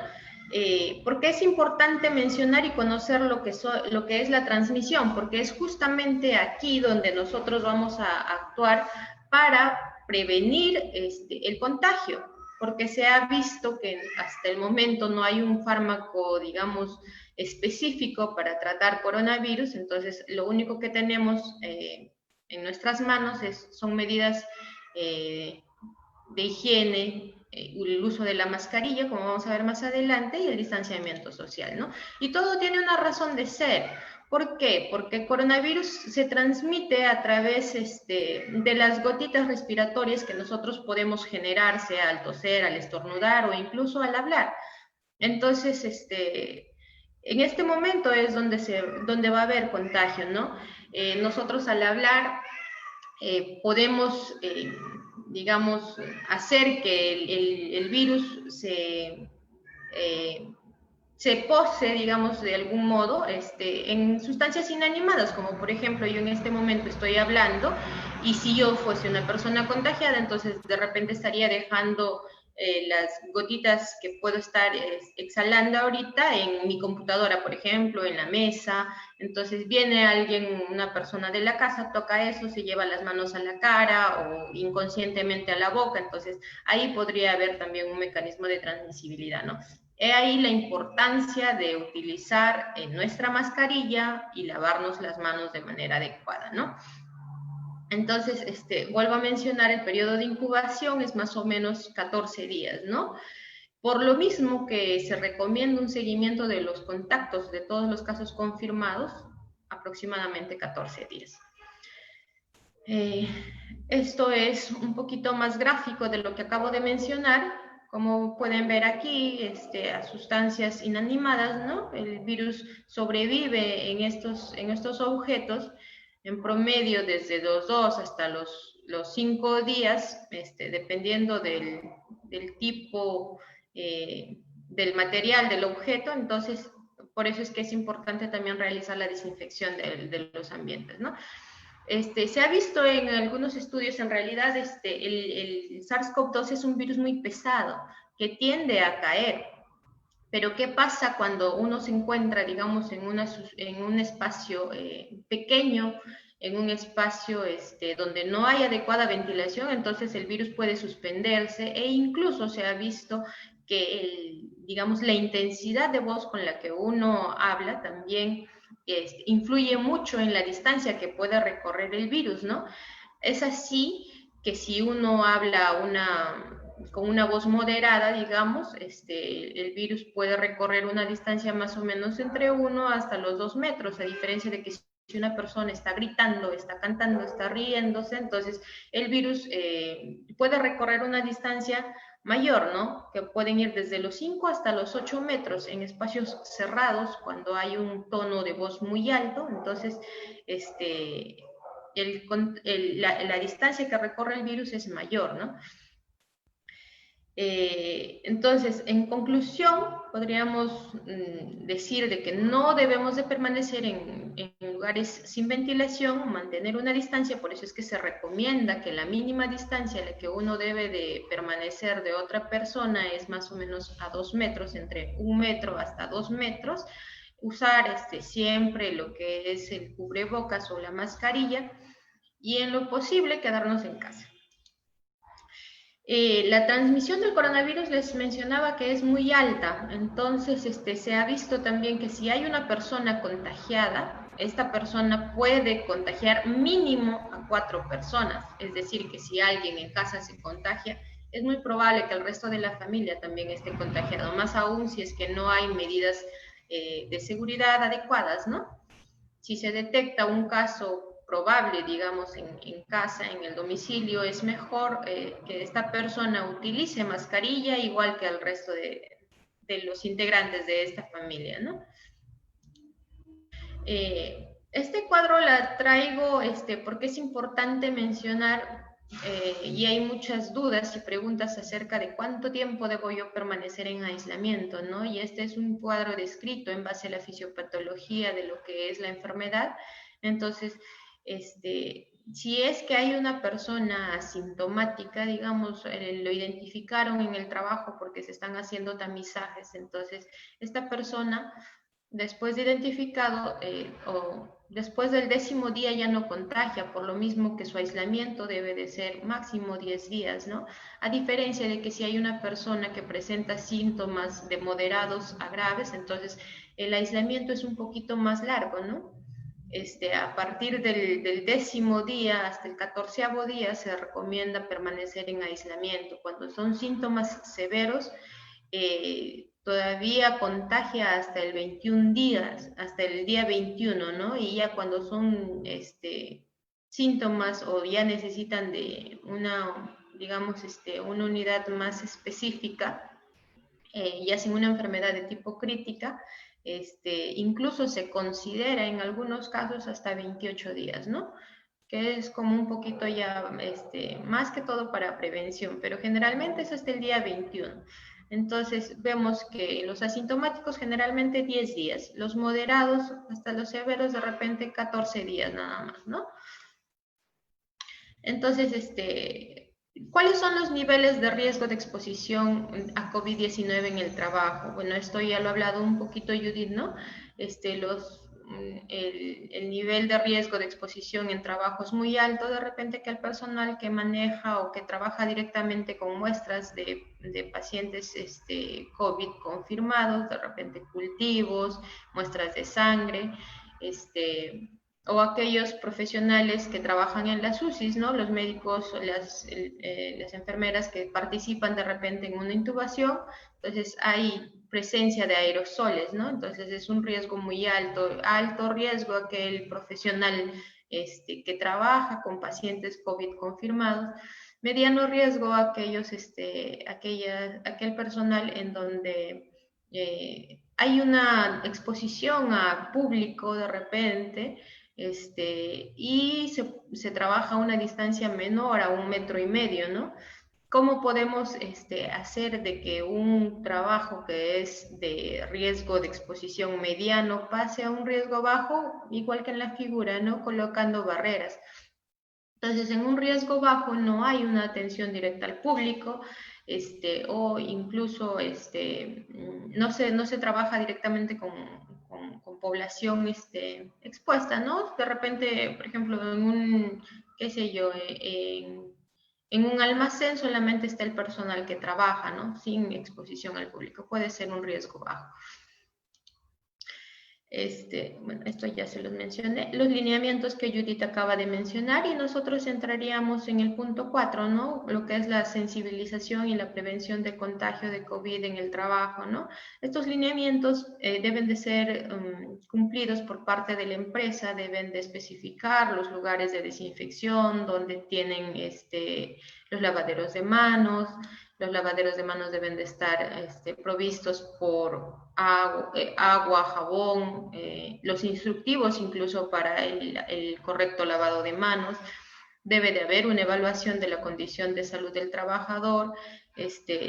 ¿por qué es importante mencionar y conocer lo que es la transmisión? Porque es justamente aquí donde nosotros vamos a actuar para prevenir el contagio, porque se ha visto que hasta el momento no hay un fármaco, digamos, específico para tratar coronavirus. Entonces lo único que tenemos en nuestras manos son medidas de higiene, el uso de la mascarilla, como vamos a ver más adelante, y el distanciamiento social, ¿no? Y todo tiene una razón de ser. ¿Por qué? Porque el coronavirus se transmite a través de las gotitas respiratorias que nosotros podemos generar, sea al toser, al estornudar o incluso al hablar. Entonces, en este momento es donde va a haber contagio, ¿no? Nosotros al hablar podemos, digamos, hacer que el virus se pose, digamos, de algún modo en sustancias inanimadas, como por ejemplo yo en este momento estoy hablando, y si yo fuese una persona contagiada, entonces de repente estaría dejando las gotitas que puedo estar exhalando ahorita en mi computadora, por ejemplo, en la mesa. Entonces viene alguien, una persona de la casa, toca eso, se lleva las manos a la cara o inconscientemente a la boca. Entonces ahí podría haber también un mecanismo de transmisibilidad, ¿no? He ahí la importancia de utilizar nuestra mascarilla y lavarnos las manos de manera adecuada, ¿no? Entonces, vuelvo a mencionar, el periodo de incubación es más o menos 14 días, ¿no? Por lo mismo que se recomienda un seguimiento de los contactos de todos los casos confirmados, aproximadamente 14 días. Esto es un poquito más gráfico de lo que acabo de mencionar. Como pueden ver aquí, a sustancias inanimadas, ¿no? El virus sobrevive en estos objetos en promedio desde los 2 hasta los 5 días, dependiendo del tipo del material del objeto. Entonces, por eso es que es importante también realizar la desinfección de los ambientes, ¿no? Se ha visto en algunos estudios, en realidad, el SARS-CoV-2 es un virus muy pesado que tiende a caer. Pero ¿qué pasa cuando uno se encuentra, digamos, en un espacio pequeño, en un espacio donde no hay adecuada ventilación? Entonces el virus puede suspenderse, e incluso se ha visto que digamos, la intensidad de voz con la que uno habla también influye mucho en la distancia que puede recorrer el virus, ¿no? Es así que si uno habla con una voz moderada, digamos, el virus puede recorrer una distancia más o menos entre 1 hasta los 2 metros, a diferencia de que si una persona está gritando, está cantando, está riéndose, entonces el virus puede recorrer una distancia mayor, ¿no? Que pueden ir desde los 5 hasta los 8 metros en espacios cerrados cuando hay un tono de voz muy alto. Entonces, la distancia que recorre el virus es mayor, ¿no? Entonces, en conclusión, podríamos decir de que no debemos de permanecer en lugares sin ventilación, mantener una distancia, por eso es que se recomienda que la mínima distancia a la que uno debe de permanecer de otra persona es más o menos a 2 metros, entre 1 metro hasta 2 metros, usar siempre lo que es el cubrebocas o la mascarilla y en lo posible quedarnos en casa. La transmisión del coronavirus les mencionaba que es muy alta, entonces se ha visto también que si hay una persona contagiada, esta persona puede contagiar mínimo a 4 personas, es decir, que si alguien en casa se contagia, es muy probable que el resto de la familia también esté contagiado, más aún si es que no hay medidas de seguridad adecuadas, ¿no? Si se detecta un caso probable, digamos, en casa, en el domicilio, es mejor que esta persona utilice mascarilla igual que el resto de los integrantes de esta familia, ¿no? Este cuadro la traigo porque es importante mencionar y hay muchas dudas y preguntas acerca de cuánto tiempo debo yo permanecer en aislamiento, ¿no? Y este es un cuadro descrito en base a la fisiopatología de lo que es la enfermedad. Entonces, si es que hay una persona asintomática, digamos, lo identificaron en el trabajo porque se están haciendo tamizajes, entonces esta persona, después de identificado o después del 10º día ya no contagia, por lo mismo que su aislamiento debe de ser máximo 10 días, ¿no? A diferencia de que si hay una persona que presenta síntomas de moderados a graves, entonces el aislamiento es un poquito más largo, ¿no? A partir del 10º día hasta el 14º día se recomienda permanecer en aislamiento. Cuando son síntomas severos, todavía contagia hasta el 21 días, hasta el día 21, ¿no? Y ya cuando son síntomas o ya necesitan de una, digamos, una unidad más específica, ya sin una enfermedad de tipo crítica, incluso se considera en algunos casos hasta 28 días, ¿no? Que es como un poquito ya, más que todo para prevención, pero generalmente es hasta el día 21. Entonces, vemos que los asintomáticos generalmente 10 días, los moderados hasta los severos de repente 14 días nada más, ¿no? Entonces, ¿cuáles son los niveles de riesgo de exposición a COVID-19 en el trabajo? Bueno, esto ya lo ha hablado un poquito Judith, ¿no? El nivel de riesgo de exposición en trabajo es muy alto, de repente que el personal que maneja o que trabaja directamente con muestras de pacientes COVID confirmados, de repente cultivos, muestras de sangre, o aquellos profesionales que trabajan en las UCIs, ¿no? Los médicos, las enfermeras que participan de repente en una intubación, entonces hay presencia de aerosoles, ¿no? Entonces es un riesgo muy alto, alto riesgo aquel profesional que trabaja con pacientes COVID confirmados, mediano riesgo aquellos, aquel personal en donde hay una exposición a público de repente, y se trabaja a una distancia menor, a 1,5 metros, ¿no? ¿Cómo podemos hacer de que un trabajo que es de riesgo de exposición mediano pase a un riesgo bajo, igual que en la figura, ¿no? Colocando barreras. Entonces, en un riesgo bajo no hay una atención directa al público, o incluso no se trabaja directamente con población expuesta, ¿no? De repente, por ejemplo, en un, qué sé yo, en un almacén solamente está el personal que trabaja, ¿no? Sin exposición al público. Puede ser un riesgo bajo. Bueno, esto ya se los mencioné, los lineamientos que Judith acaba de mencionar, y nosotros entraríamos en el punto 4, ¿no? Lo que es la sensibilización y la prevención de contagio de COVID en el trabajo, ¿no? Estos lineamientos deben de ser cumplidos por parte de la empresa, deben de especificar los lugares de desinfección, donde tienen los lavaderos de manos. Los lavaderos de manos deben de estar provistos por agua, jabón, los instructivos incluso para el correcto lavado de manos. Debe de haber una evaluación de la condición de salud del trabajador,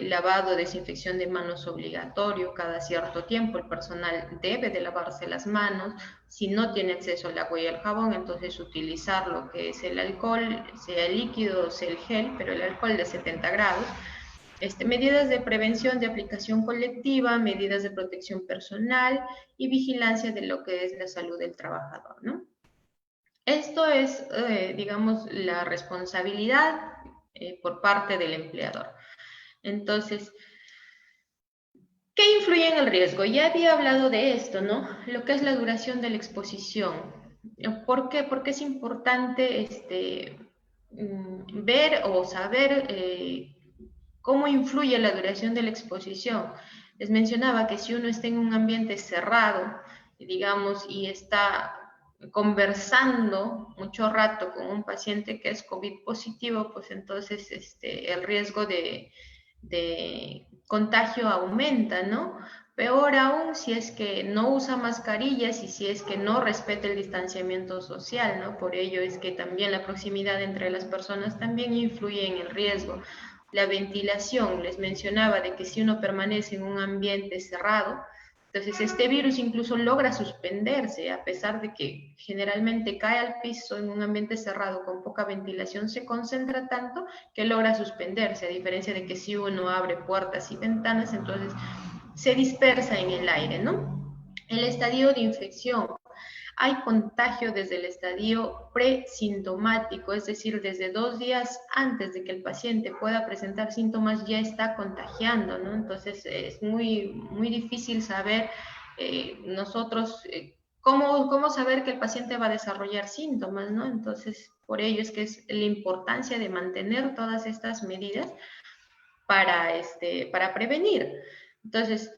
lavado, desinfección de manos obligatorio cada cierto tiempo. El personal debe de lavarse las manos. Si no tiene acceso al agua y al jabón, entonces utilizar lo que es el alcohol, sea líquido o sea el gel, pero el alcohol de 70 grados. Medidas de prevención de aplicación colectiva, medidas de protección personal y vigilancia de lo que es la salud del trabajador, ¿no? Esto es, digamos, la responsabilidad por parte del empleador. Entonces, ¿qué influye en el riesgo? Ya había hablado de esto, ¿no? Lo que es la duración de la exposición. ¿Por qué? Porque es importante ver o saber cómo influye la duración de la exposición. Les mencionaba que si uno está en un ambiente cerrado, digamos, y está conversando mucho rato con un paciente que es COVID positivo, pues entonces el riesgo de contagio aumenta, ¿no? Peor aún si es que no usa mascarillas y si es que no respeta el distanciamiento social, ¿no? Por ello es que también la proximidad entre las personas también influye en el riesgo. La ventilación, les mencionaba de que si uno permanece en un ambiente cerrado, entonces este virus incluso logra suspenderse, a pesar de que generalmente cae al piso en un ambiente cerrado con poca ventilación, se concentra tanto que logra suspenderse, a diferencia de que si uno abre puertas y ventanas, entonces se dispersa en el aire, ¿no? El estadio de infección. Hay contagio desde el estadio presintomático, es decir, desde 2 días antes de que el paciente pueda presentar síntomas ya está contagiando, ¿no? Entonces es muy, muy difícil saber nosotros cómo saber que el paciente va a desarrollar síntomas, ¿no? Entonces, por ello es que es la importancia de mantener todas estas medidas para prevenir. Entonces,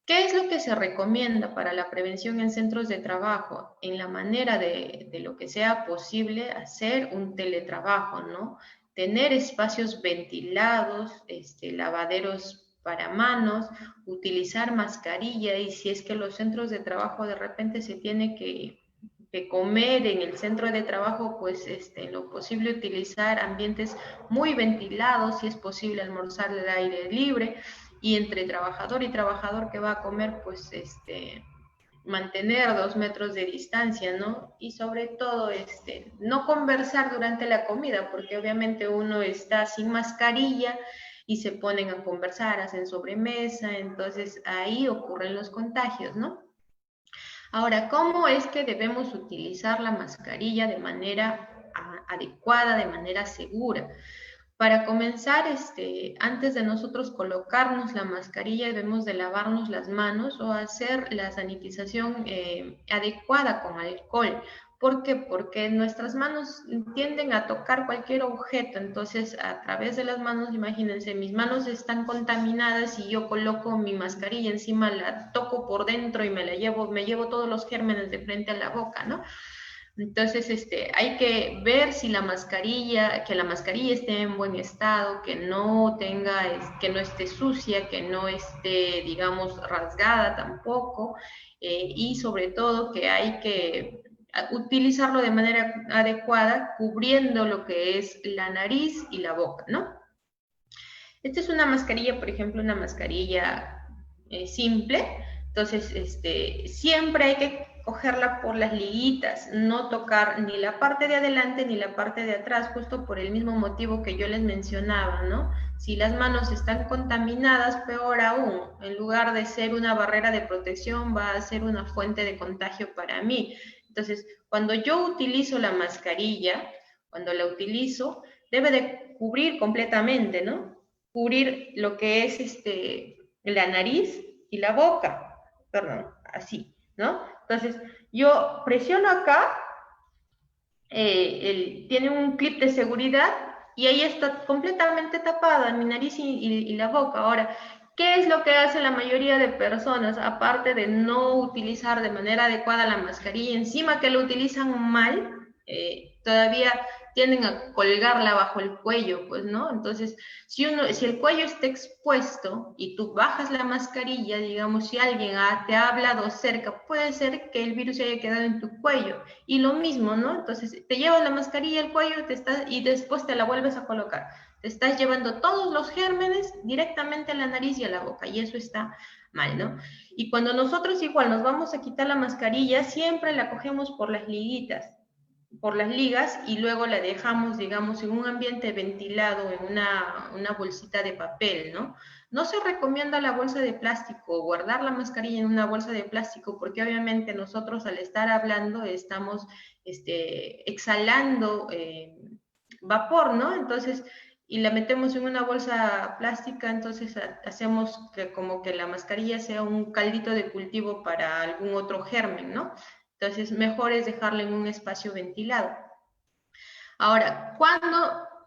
¿qué es lo que se recomienda para la prevención en centros de trabajo? En la manera de lo que sea posible hacer un teletrabajo, ¿no? Tener espacios ventilados, lavaderos para manos, utilizar mascarilla y si es que los centros de trabajo de repente se tiene que comer en el centro de trabajo, pues en lo posible utilizar ambientes muy ventilados, si es posible almorzar al aire libre, y entre trabajador y trabajador que va a comer, pues mantener 2 metros de distancia, ¿no? Y sobre todo, no conversar durante la comida, porque obviamente uno está sin mascarilla y se ponen a conversar, hacen sobremesa, entonces ahí ocurren los contagios, ¿no? Ahora, ¿cómo es que debemos utilizar la mascarilla de manera adecuada, de manera segura? Para comenzar, antes de nosotros colocarnos la mascarilla, debemos de lavarnos las manos o hacer la sanitización adecuada con alcohol. ¿Por qué? Porque nuestras manos tienden a tocar cualquier objeto, entonces a través de las manos, imagínense, mis manos están contaminadas y yo coloco mi mascarilla encima, la toco por dentro y me llevo todos los gérmenes de frente a la boca, ¿no? Entonces, hay que ver si la mascarilla esté en buen estado, que no esté sucia, que no esté, digamos, rasgada tampoco, y sobre todo que hay que utilizarlo de manera adecuada, cubriendo lo que es la nariz y la boca, ¿no? Esta es una mascarilla, por ejemplo, una mascarilla simple. Entonces, siempre hay que cogerla por las liguitas, no tocar ni la parte de adelante ni la parte de atrás, justo por el mismo motivo que yo les mencionaba, ¿no? Si las manos están contaminadas, peor aún, en lugar de ser una barrera de protección, va a ser una fuente de contagio para mí. Entonces, cuando yo utilizo la mascarilla, debe de cubrir completamente, ¿no? Cubrir lo que es la nariz y la boca, perdón, así, ¿no? Entonces, yo presiono acá, tiene un clip de seguridad y ahí está completamente tapada mi nariz y la boca. Ahora, ¿qué es lo que hace la mayoría de personas? Aparte de no utilizar de manera adecuada la mascarilla, encima que lo utilizan mal, todavía tienden a colgarla bajo el cuello, pues, ¿no? Entonces, si el cuello está expuesto y tú bajas la mascarilla, digamos, si alguien te ha hablado cerca, puede ser que el virus se haya quedado en tu cuello. Y lo mismo, ¿no? Entonces, te llevas la mascarilla al cuello y después te la vuelves a colocar. Te estás llevando todos los gérmenes directamente a la nariz y a la boca, y eso está mal, ¿no? Y cuando nosotros igual nos vamos a quitar la mascarilla, siempre la cogemos por las liguitas, por las ligas, y luego la dejamos, digamos, en un ambiente ventilado, en una bolsita de papel, ¿no? No se recomienda la bolsa de plástico, guardar la mascarilla en una bolsa de plástico, porque obviamente nosotros al estar hablando estamos exhalando vapor, ¿no? Entonces, y la metemos en una bolsa plástica, entonces hacemos que como que la mascarilla sea un caldito de cultivo para algún otro germen, ¿no? Entonces, mejor es dejarla en un espacio ventilado. Ahora, ¿cuándo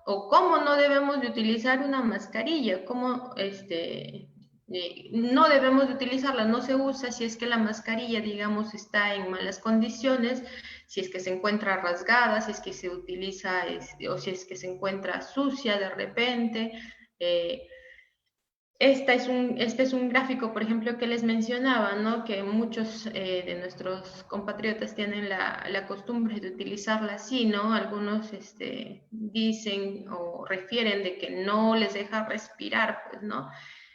o cómo no debemos de utilizar una mascarilla? ¿Cómo no debemos de utilizarla? No se usa si es que la mascarilla, digamos, está en malas condiciones, si es que se encuentra rasgada, si es que se utiliza o si es que se encuentra sucia de repente. Este es un gráfico, por ejemplo, que les mencionaba, ¿no? Que muchos de nuestros compatriotas tienen la costumbre de utilizarla así, ¿no? Algunos dicen o refieren de que no les deja respirar, pues, ¿no?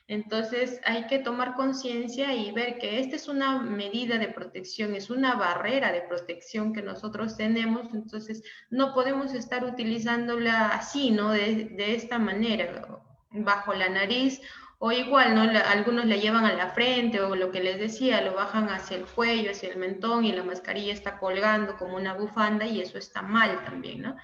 Entonces hay que tomar conciencia y ver que esta es una medida de protección, es una barrera de protección que nosotros tenemos, entonces no podemos estar utilizándola así, ¿no? De esta manera, bajo la nariz, o igual, ¿no? Algunos la llevan a la frente, o lo que les decía, lo bajan hacia el cuello, hacia el mentón, y la mascarilla está colgando como una bufanda, y eso está mal también, ¿no?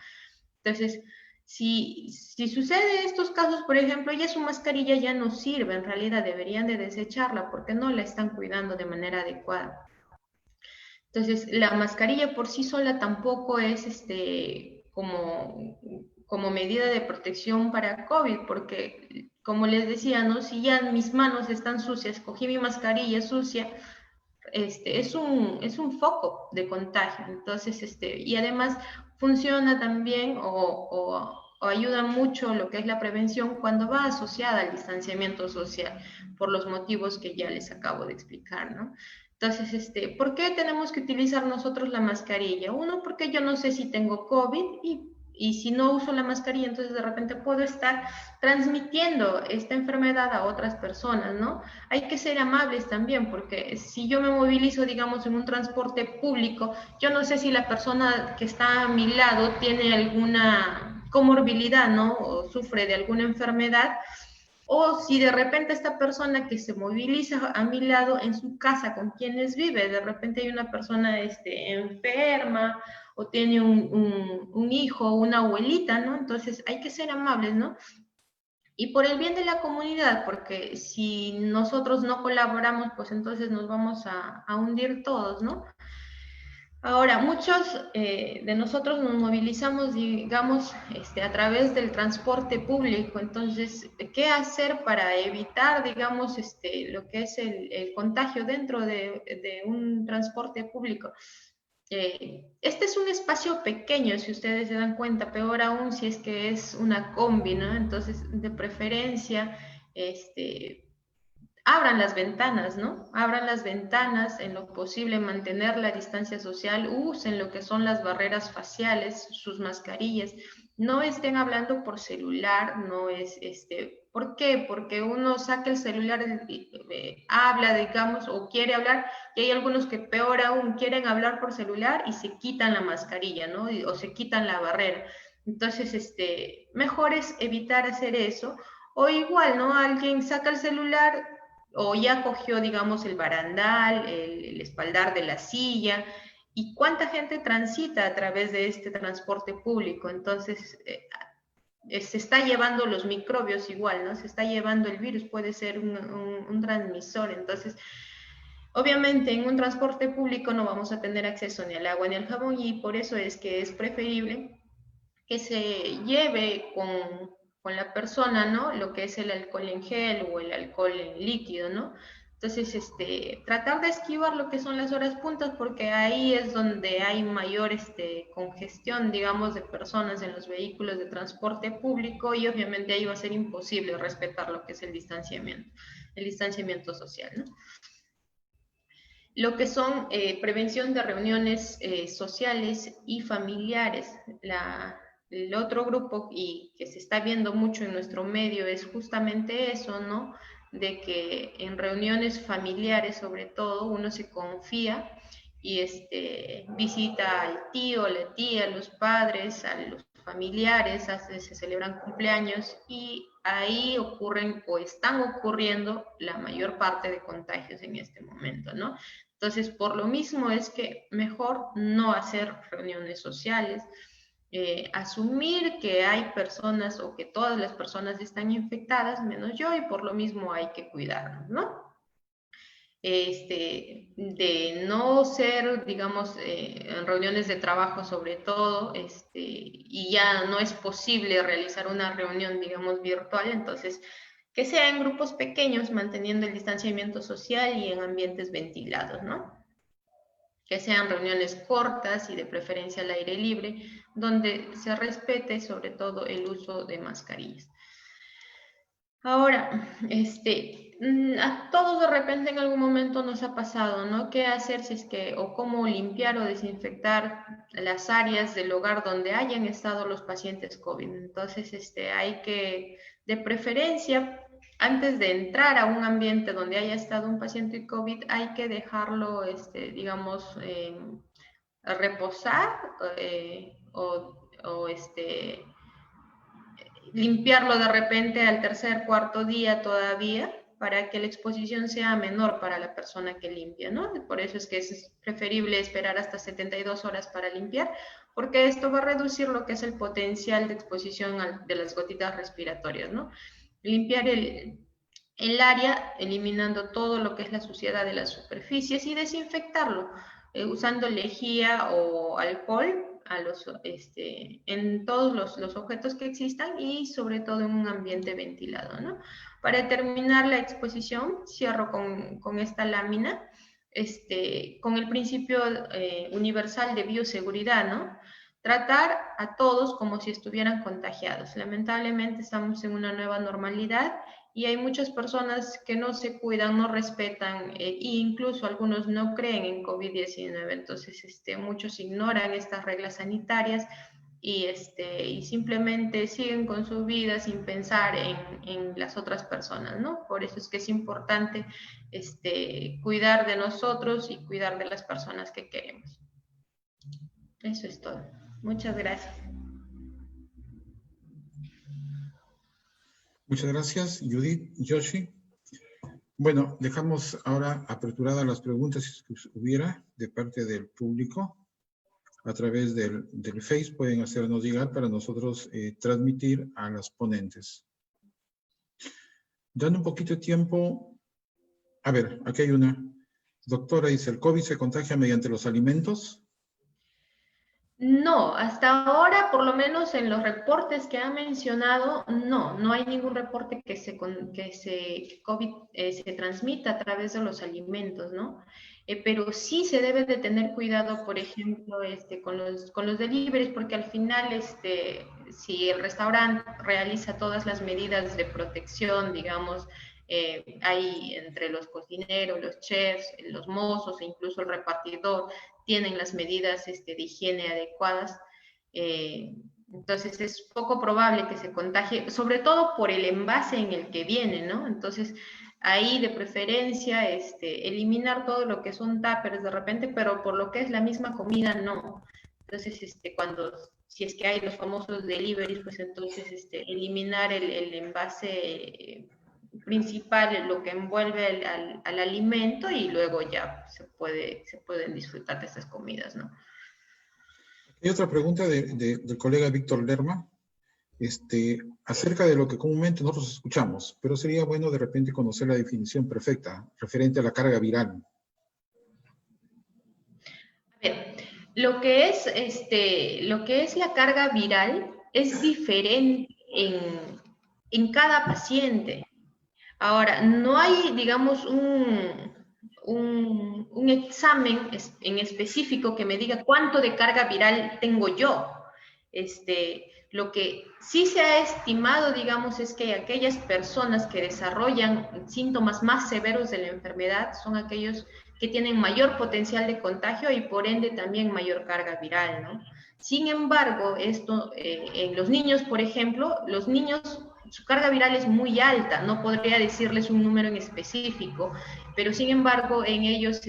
Entonces, si sucede estos casos, por ejemplo, ya su mascarilla ya no sirve, en realidad deberían de desecharla porque no la están cuidando de manera adecuada. Entonces, la mascarilla por sí sola tampoco es como medida de protección para COVID, porque como les decía, ¿no? Si ya mis manos están sucias, cogí mi mascarilla sucia, es un foco de contagio. Entonces, y además funciona también o ayuda mucho lo que es la prevención cuando va asociada al distanciamiento social, por los motivos que ya les acabo de explicar, ¿no? Entonces, ¿por qué tenemos que utilizar nosotros la mascarilla? Uno, porque yo no sé si tengo COVID y si no uso la mascarilla, entonces de repente puedo estar transmitiendo esta enfermedad a otras personas, ¿no? Hay que ser amables también, porque si yo me movilizo, digamos, en un transporte público, yo no sé si la persona que está a mi lado tiene alguna comorbilidad, ¿no? O sufre de alguna enfermedad, o si de repente esta persona que se moviliza a mi lado en su casa, con quienes vive, de repente hay una persona enferma o tiene un hijo, una abuelita, ¿no? Entonces hay que ser amables, ¿no? Y por el bien de la comunidad, porque si nosotros no colaboramos, pues entonces nos vamos a hundir todos, ¿no? Ahora, muchos de nosotros nos movilizamos, digamos, a través del transporte público. Entonces, ¿qué hacer para evitar, digamos, lo que es el contagio dentro de un transporte público? Este es un espacio pequeño, si ustedes se dan cuenta, peor aún si es que es una combi, ¿no? Entonces, de preferencia, abran las ventanas, ¿no? Abran las ventanas, en lo posible mantener la distancia social, usen lo que son las barreras faciales, sus mascarillas, no estén hablando por celular, no es, ¿por qué? Porque uno saca el celular, habla, digamos, o quiere hablar, y hay algunos que peor aún quieren hablar por celular y se quitan la mascarilla, ¿no? O se quitan la barrera. Entonces, mejor es evitar hacer eso, o igual, ¿no? Alguien saca el celular, o ya cogió, digamos, el barandal, el espaldar de la silla, y cuánta gente transita a través de este transporte público. Entonces, se está llevando los microbios igual, ¿no? Se está llevando el virus, puede ser un transmisor. Entonces, obviamente en un transporte público no vamos a tener acceso ni al agua ni al jabón, y por eso es que es preferible que se lleve con la persona, ¿no? Lo que es el alcohol en gel o el alcohol en líquido, ¿no? Entonces, tratar de esquivar lo que son las horas puntas, porque ahí es donde hay mayor congestión, digamos, de personas en los vehículos de transporte público, y obviamente ahí va a ser imposible respetar lo que es el distanciamiento social, ¿no? Lo que son prevención de reuniones sociales y familiares. El otro grupo, y que se está viendo mucho en nuestro medio, es justamente eso, ¿no? De que en reuniones familiares, sobre todo, uno se confía y visita al tío, la tía, a los padres, a los familiares, se celebran cumpleaños, y ahí ocurren o están ocurriendo la mayor parte de contagios en este momento, ¿no? Entonces, por lo mismo es que mejor no hacer reuniones sociales, asumir que hay personas o que todas las personas están infectadas, menos yo, y por lo mismo hay que cuidarnos, ¿no? De no ser, digamos, en reuniones de trabajo sobre todo, y ya no es posible realizar una reunión, digamos, virtual, entonces que sea en grupos pequeños, manteniendo el distanciamiento social y en ambientes ventilados, ¿no? Que sean reuniones cortas y de preferencia al aire libre, donde se respete sobre todo el uso de mascarillas. Ahora, a todos de repente en algún momento nos ha pasado, ¿no? ¿Qué hacer si es que, o cómo limpiar o desinfectar las áreas del hogar donde hayan estado los pacientes COVID? Entonces, hay que, de preferencia, antes de entrar a un ambiente donde haya estado un paciente COVID, hay que dejarlo, digamos, reposar, o limpiarlo de repente al tercer, cuarto día todavía, para que la exposición sea menor para la persona que limpia, ¿no? Por eso es que es preferible esperar hasta 72 horas para limpiar, porque esto va a reducir lo que es el potencial de exposición de las gotitas respiratorias, ¿no? Limpiar el área, eliminando todo lo que es la suciedad de las superficies, y desinfectarlo usando lejía o alcohol en todos los objetos que existan, y sobre todo en un ambiente ventilado, ¿no? Para terminar la exposición, cierro con esta lámina, con el principio universal de bioseguridad, ¿no? Tratar a todos como si estuvieran contagiados. Lamentablemente estamos en una nueva normalidad, y hay muchas personas que no se cuidan, no respetan, e incluso algunos no creen en COVID-19. Entonces, muchos ignoran estas reglas sanitarias y simplemente siguen con su vida sin pensar en las otras personas, ¿no? Por eso es que es importante cuidar de nosotros y cuidar de las personas que queremos. Eso es todo. Muchas gracias. Muchas gracias, Judith, Yoshi. Bueno, dejamos ahora aperturadas las preguntas si hubiera de parte del público. A través del Face pueden hacernos llegar para nosotros transmitir a las ponentes. Dando un poquito de tiempo, a ver, aquí hay una. Doctora, dice, ¿el COVID se contagia mediante los alimentos? No, hasta ahora, por lo menos en los reportes que ha mencionado, no hay ningún reporte que COVID se transmita a través de los alimentos, ¿no? Pero sí se debe de tener cuidado, por ejemplo, con los deliveries, porque al final, si el restaurante realiza todas las medidas de protección, digamos, hay entre los cocineros, los chefs, los mozos e incluso el repartidor, tienen las medidas de higiene adecuadas, entonces es poco probable que se contagie, sobre todo por el envase en el que viene, ¿no? Entonces, ahí de preferencia, eliminar todo lo que son tuppers de repente, pero por lo que es la misma comida, no. Entonces, si es que hay los famosos deliveries, pues entonces, eliminar el envase principal, lo que envuelve al alimento, y luego ya se pueden disfrutar de estas comidas, ¿no? Hay otra pregunta del colega Víctor Lerma, acerca de lo que comúnmente nosotros escuchamos, pero sería bueno de repente conocer la definición perfecta referente a la carga viral. A ver, lo que es la carga viral es diferente en cada paciente. Ahora, no hay, digamos, un examen en específico que me diga cuánto de carga viral tengo yo. Lo que sí se ha estimado, digamos, es que aquellas personas que desarrollan síntomas más severos de la enfermedad son aquellos que tienen mayor potencial de contagio y por ende también mayor carga viral, ¿no? Sin embargo, esto en los niños, por ejemplo, los niños, su carga viral es muy alta, no podría decirles un número en específico, pero sin embargo en ellos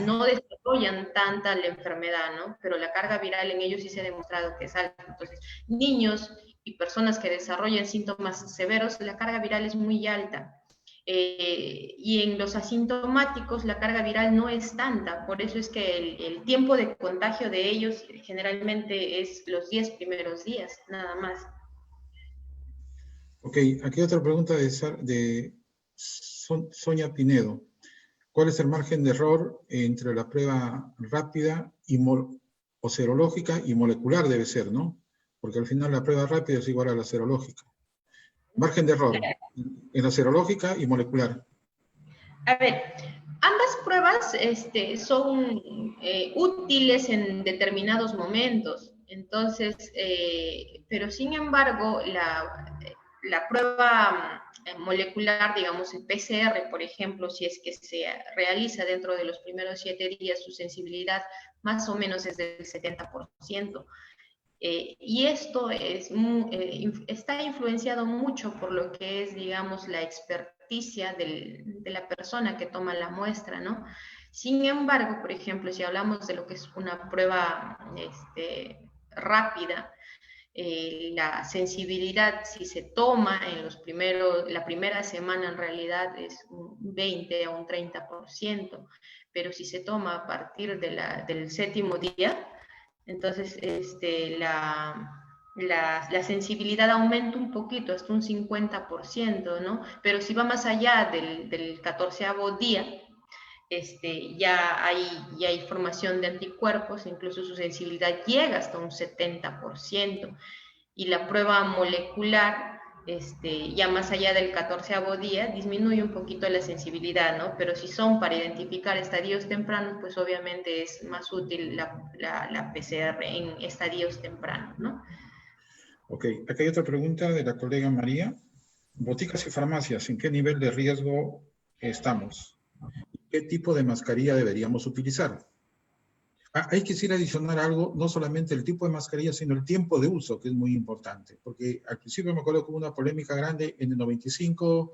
no desarrollan tanta la enfermedad, ¿no? Pero la carga viral en ellos sí se ha demostrado que es alta. Entonces, niños y personas que desarrollan síntomas severos, la carga viral es muy alta. Y en los asintomáticos la carga viral no es tanta, por eso es que el tiempo de contagio de ellos generalmente es los 10 primeros días, nada más. Ok, aquí otra pregunta de Sonia Pinedo. ¿Cuál es el margen de error entre la prueba rápida o serológica y molecular debe ser, ¿no? Porque al final la prueba rápida es igual a la serológica. Margen de error en la serológica y molecular. A ver, ambas pruebas son útiles en determinados momentos. Entonces, pero sin embargo, la prueba molecular, digamos, el PCR, por ejemplo, si es que se realiza dentro de los primeros 7 días, su sensibilidad más o menos es del 70%. Y esto está influenciado mucho por lo que es, digamos, la experticia de la persona que toma la muestra, ¿no? Sin embargo, por ejemplo, si hablamos de lo que es una prueba rápida, la sensibilidad, si se toma en la primera semana, en realidad es un 20 a un 30%, pero si se toma a partir del 7º día, entonces la sensibilidad aumenta un poquito, hasta un 50%, ¿no? Pero si va más allá del 14º día, ya hay formación de anticuerpos, incluso su sensibilidad llega hasta un 70%. Y la prueba molecular, ya más allá del 14º día, disminuye un poquito la sensibilidad, ¿no? Pero si son para identificar estadios tempranos, pues obviamente es más útil la PCR en estadios tempranos, ¿no? Ok, acá hay otra pregunta de la colega María. Boticas y farmacias, ¿en qué nivel de riesgo estamos? ¿Qué tipo de mascarilla deberíamos utilizar? Hay que decir adicionar algo, no solamente el tipo de mascarilla, sino el tiempo de uso, que es muy importante, porque al principio me acuerdo que hubo una polémica grande en el 95,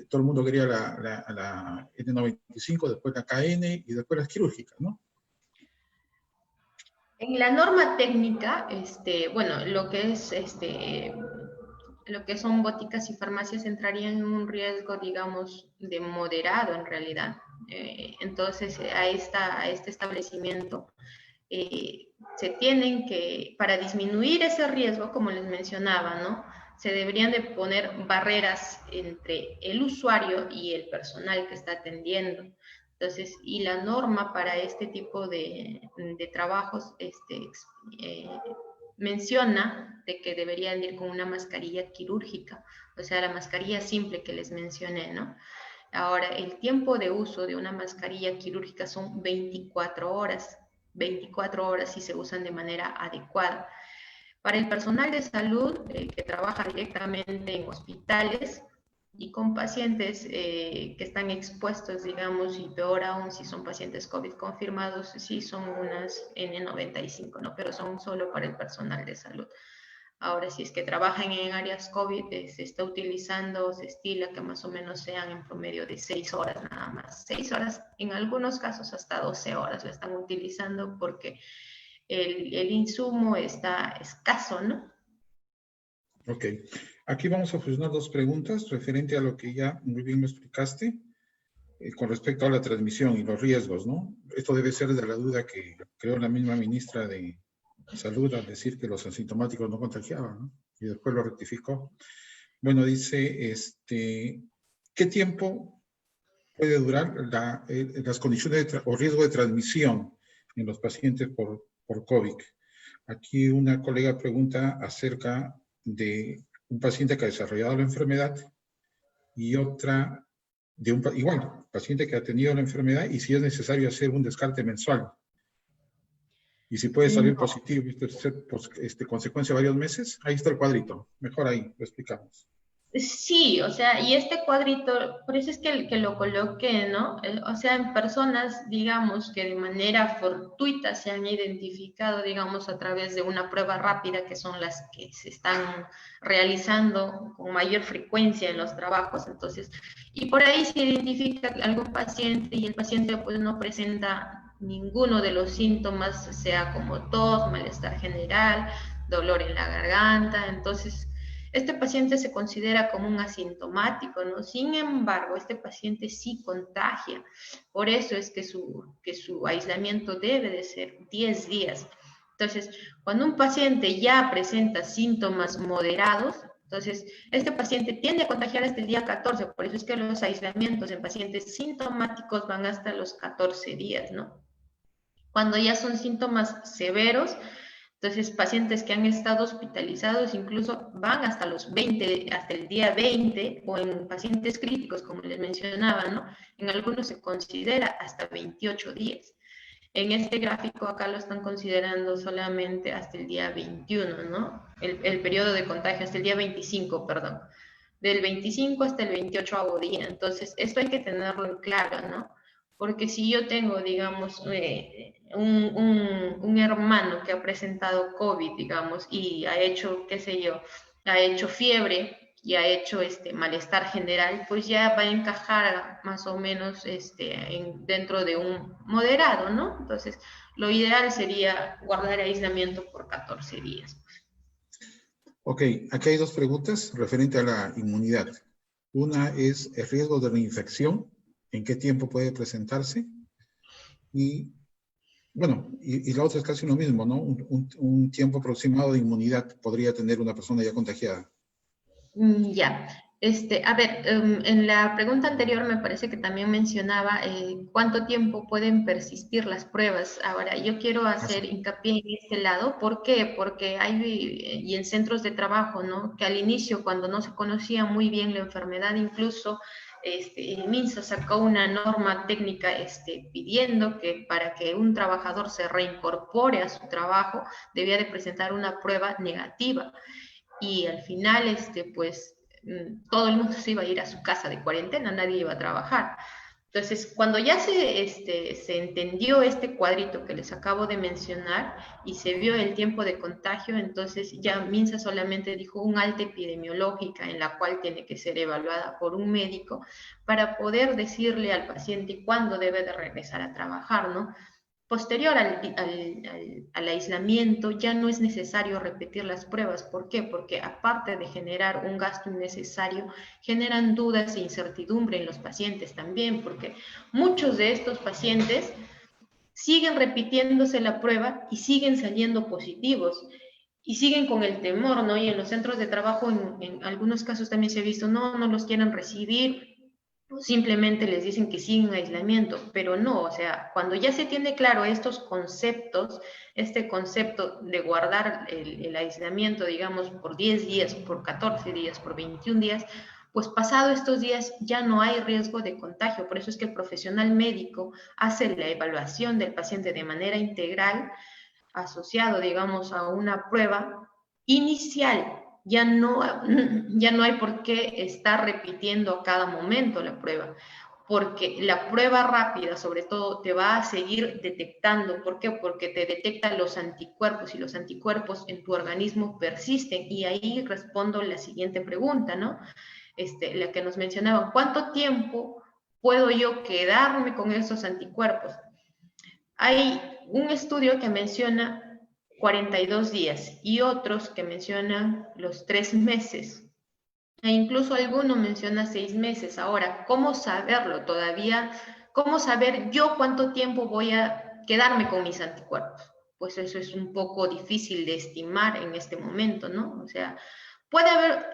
todo el mundo quería la N95, después la KN y después las quirúrgicas, ¿no? En la norma técnica, bueno, lo que son boticas y farmacias entrarían en un riesgo, digamos, de moderado en realidad. Entonces, a este establecimiento se tienen que, para disminuir ese riesgo, como les mencionaba, ¿no? Se deberían de poner barreras entre el usuario y el personal que está atendiendo. Entonces, y la norma para este tipo de trabajos menciona de que deberían ir con una mascarilla quirúrgica, o sea, la mascarilla simple que les mencioné, ¿no? Ahora, el tiempo de uso de una mascarilla quirúrgica son 24 horas. 24 horas si se usan de manera adecuada. Para el personal de salud que trabaja directamente en hospitales y con pacientes que están expuestos, digamos, y peor aún si son pacientes COVID confirmados, sí son unas N95, ¿no? Pero son solo para el personal de salud. Ahora, si es que trabajan en áreas COVID, se está utilizando, se estila que más o menos sean en promedio de 6 horas nada más. 6 horas, en algunos casos hasta 12 horas la están utilizando porque el insumo está escaso, ¿no? Ok. Aquí vamos a fusionar dos preguntas referente a lo que ya muy bien me explicaste con respecto a la transmisión y los riesgos, ¿no? Esto debe ser de la duda que creó la misma ministra de Salud al decir que los asintomáticos no contagiaban, ¿no? Y después lo rectificó. Bueno, dice, ¿qué tiempo puede durar las condiciones o riesgo de transmisión en los pacientes por COVID? Aquí una colega pregunta acerca de un paciente que ha desarrollado la enfermedad y otra de un igual, paciente que ha tenido la enfermedad y si es necesario hacer un descarte mensual. Y si puede salir positivo, consecuencia de varios meses, ahí está el cuadrito. Mejor ahí, lo explicamos. Sí, o sea, y este cuadrito, por eso es que lo coloqué, ¿no? O sea, en personas, digamos, que de manera fortuita se han identificado, digamos, a través de una prueba rápida, que son las que se están realizando con mayor frecuencia en los trabajos. Entonces, y por ahí se identifica algún paciente y el paciente pues no presenta ninguno de los síntomas, sea como tos, malestar general, dolor en la garganta. Entonces, este paciente se considera como un asintomático, ¿no? Sin embargo, este paciente sí contagia. Por eso es que su aislamiento debe de ser 10 días. Entonces, cuando un paciente ya presenta síntomas moderados, entonces, este paciente tiende a contagiar hasta el día 14, por eso es que los aislamientos en pacientes sintomáticos van hasta los 14 días, ¿no? Cuando ya son síntomas severos, entonces, pacientes que han estado hospitalizados incluso van hasta los 20, hasta el día 20, o en pacientes críticos, como les mencionaba, ¿no? En algunos se considera hasta 28 días. En este gráfico acá lo están considerando solamente hasta el día 21, ¿no? El periodo de contagio hasta el día 25, perdón. Del 25 hasta el 28º día. Entonces, esto hay que tenerlo en claro, ¿no? Porque si yo tengo, digamos, un hermano que ha presentado COVID, digamos, y ha hecho, qué sé yo, ha hecho fiebre y ha hecho malestar general, pues ya va a encajar más o menos dentro de un moderado, ¿no? Entonces, lo ideal sería guardar aislamiento por 14 días. Ok, aquí hay dos preguntas referente a la inmunidad. Una es el riesgo de reinfección, ¿en qué tiempo puede presentarse? Y, bueno, y la otra es casi lo mismo, ¿no? Un tiempo aproximado de inmunidad podría tener una persona ya contagiada. Ya. A ver, en la pregunta anterior me parece que también mencionaba cuánto tiempo pueden persistir las pruebas. Ahora, yo quiero hacer hincapié en este lado. ¿Por qué? Porque hay, y en centros de trabajo, ¿no? Que al inicio, cuando no se conocía muy bien la enfermedad, incluso el MINSA sacó una norma técnica pidiendo que para que un trabajador se reincorpore a su trabajo, debía de presentar una prueba negativa. Y al final, pues, todo el mundo se iba a ir a su casa de cuarentena, nadie iba a trabajar. Entonces, cuando ya se entendió este cuadrito que les acabo de mencionar y se vio el tiempo de contagio, entonces ya MINSA solamente dijo un alta epidemiológica en la cual tiene que ser evaluada por un médico para poder decirle al paciente cuándo debe de regresar a trabajar, ¿no? Posterior al aislamiento ya no es necesario repetir las pruebas. ¿Por qué? Porque aparte de generar un gasto innecesario, generan dudas e incertidumbre en los pacientes también, porque muchos de estos pacientes siguen repitiéndose la prueba y siguen saliendo positivos y siguen con el temor, ¿no? Y en los centros de trabajo, en algunos casos también se ha visto, no los quieren recibir, simplemente les dicen que siguen en aislamiento, pero no, o sea, cuando ya se tiene claro estos conceptos, este concepto de guardar el aislamiento, digamos, por 10 días, por 14 días, por 21 días, pues pasado estos días ya no hay riesgo de contagio. Por eso es que el profesional médico hace la evaluación del paciente de manera integral, asociado, digamos, a una prueba inicial. Ya no hay por qué estar repitiendo a cada momento la prueba, porque la prueba rápida, sobre todo, te va a seguir detectando. ¿Por qué? Porque te detectan los anticuerpos y los anticuerpos en tu organismo persisten. Y ahí respondo la siguiente pregunta, ¿no? La que nos mencionaban, ¿cuánto tiempo puedo yo quedarme con esos anticuerpos? Hay un estudio que menciona 42 días y otros que mencionan los 3 meses. E incluso alguno menciona 6 meses. Ahora, ¿cómo saberlo todavía? ¿Cómo saber yo cuánto tiempo voy a quedarme con mis anticuerpos? Pues eso es un poco difícil de estimar en este momento, ¿no? O sea,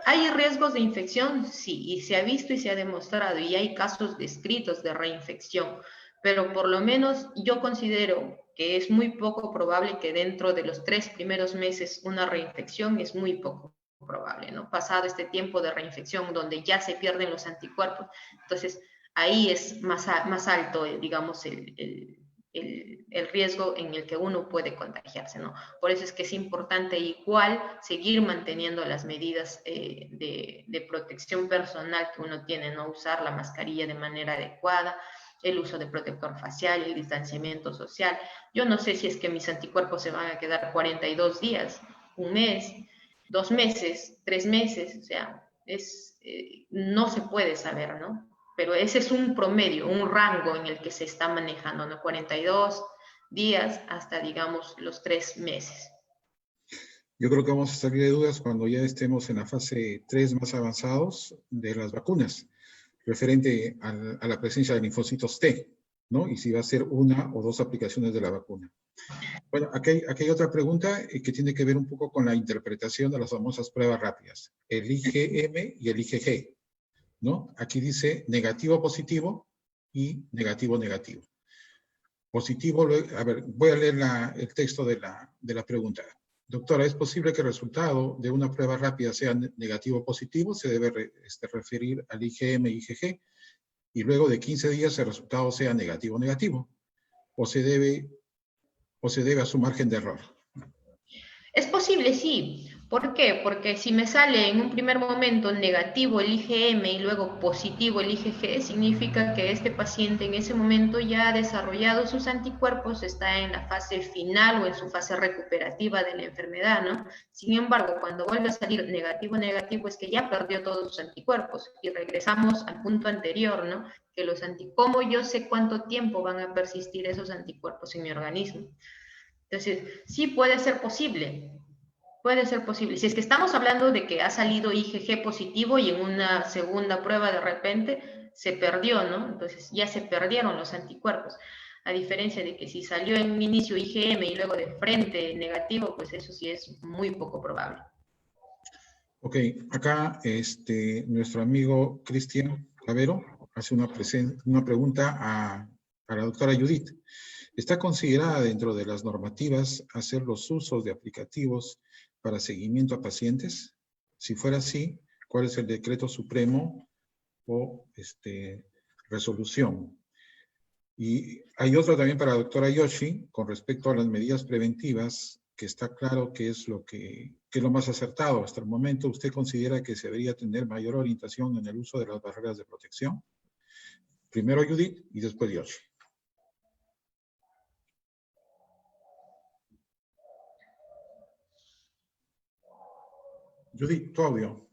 ¿hay riesgos de infección? Sí, y se ha visto y se ha demostrado, y hay casos descritos de reinfección, pero por lo menos yo considero que es muy poco probable que dentro de los 3 primeros meses una reinfección es muy poco probable, ¿no? Pasado este tiempo de reinfección donde ya se pierden los anticuerpos, entonces ahí es más alto, digamos, el riesgo en el que uno puede contagiarse, ¿no? Por eso es que es importante igual seguir manteniendo las medidas de protección personal que uno tiene, ¿no? Usar la mascarilla de manera adecuada, el uso de protector facial, el distanciamiento social. Yo no sé si es que mis anticuerpos se van a quedar 42 días, un mes, 2 meses, 3 meses, o sea, no se puede saber, ¿no? Pero ese es un promedio, un rango en el que se está manejando, ¿no? 42 días hasta, digamos, los 3 meses. Yo creo que vamos a salir de dudas cuando ya estemos en la fase 3 más avanzados de las vacunas, referente a la presencia de linfocitos T, ¿no? Y si va a ser 1 o 2 aplicaciones de la vacuna. Bueno, aquí hay otra pregunta que tiene que ver un poco con la interpretación de las famosas pruebas rápidas, el IgM y el IgG, ¿no? Aquí dice negativo positivo y negativo negativo. Positivo, a ver, voy a leer el texto de la pregunta. Doctora, ¿es posible que el resultado de una prueba rápida sea negativo o positivo? Se debe referir al IgM y IgG, y luego de 15 días el resultado sea negativo o negativo, o se debe a su margen de error. Es posible, sí. ¿Por qué? Porque si me sale en un primer momento negativo el IgM y luego positivo el IgG, significa que este paciente en ese momento ya ha desarrollado sus anticuerpos, está en la fase final o en su fase recuperativa de la enfermedad, ¿no? Sin embargo, cuando vuelve a salir negativo, negativo, es que ya perdió todos sus anticuerpos. Y regresamos al punto anterior, ¿no? Que ¿cómo yo sé cuánto tiempo van a persistir esos anticuerpos en mi organismo? Entonces, sí puede ser posible. Puede ser posible. Si es que estamos hablando de que ha salido IgG positivo y en una segunda prueba de repente se perdió, ¿no? Entonces ya se perdieron los anticuerpos. A diferencia de que si salió en un inicio IgM y luego de frente negativo, pues eso sí es muy poco probable. Ok, acá nuestro amigo Cristian Clavero hace una pregunta a la doctora Judith. ¿Está considerada dentro de las normativas hacer los usos de aplicativos para seguimiento a pacientes? Si fuera así, ¿cuál es el decreto supremo o resolución? Y hay otro también para la doctora Yoshi, con respecto a las medidas preventivas, que está claro que es lo más acertado hasta el momento. ¿Usted considera que se debería tener mayor orientación en el uso de las barreras de protección? Primero Judith y después Yoshi. Judith, tu audio.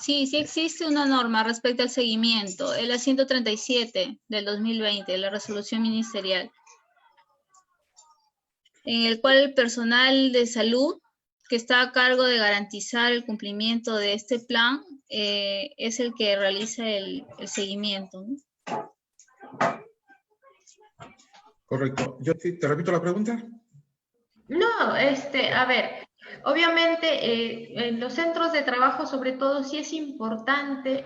Sí, sí existe una norma respecto al seguimiento, el A 137 del 2020, la resolución ministerial, en el cual el personal de salud que está a cargo de garantizar el cumplimiento de este plan es el que realiza el seguimiento, ¿no? Correcto. Yo te repito la pregunta. No, a ver, obviamente en los centros de trabajo sobre todo sí es importante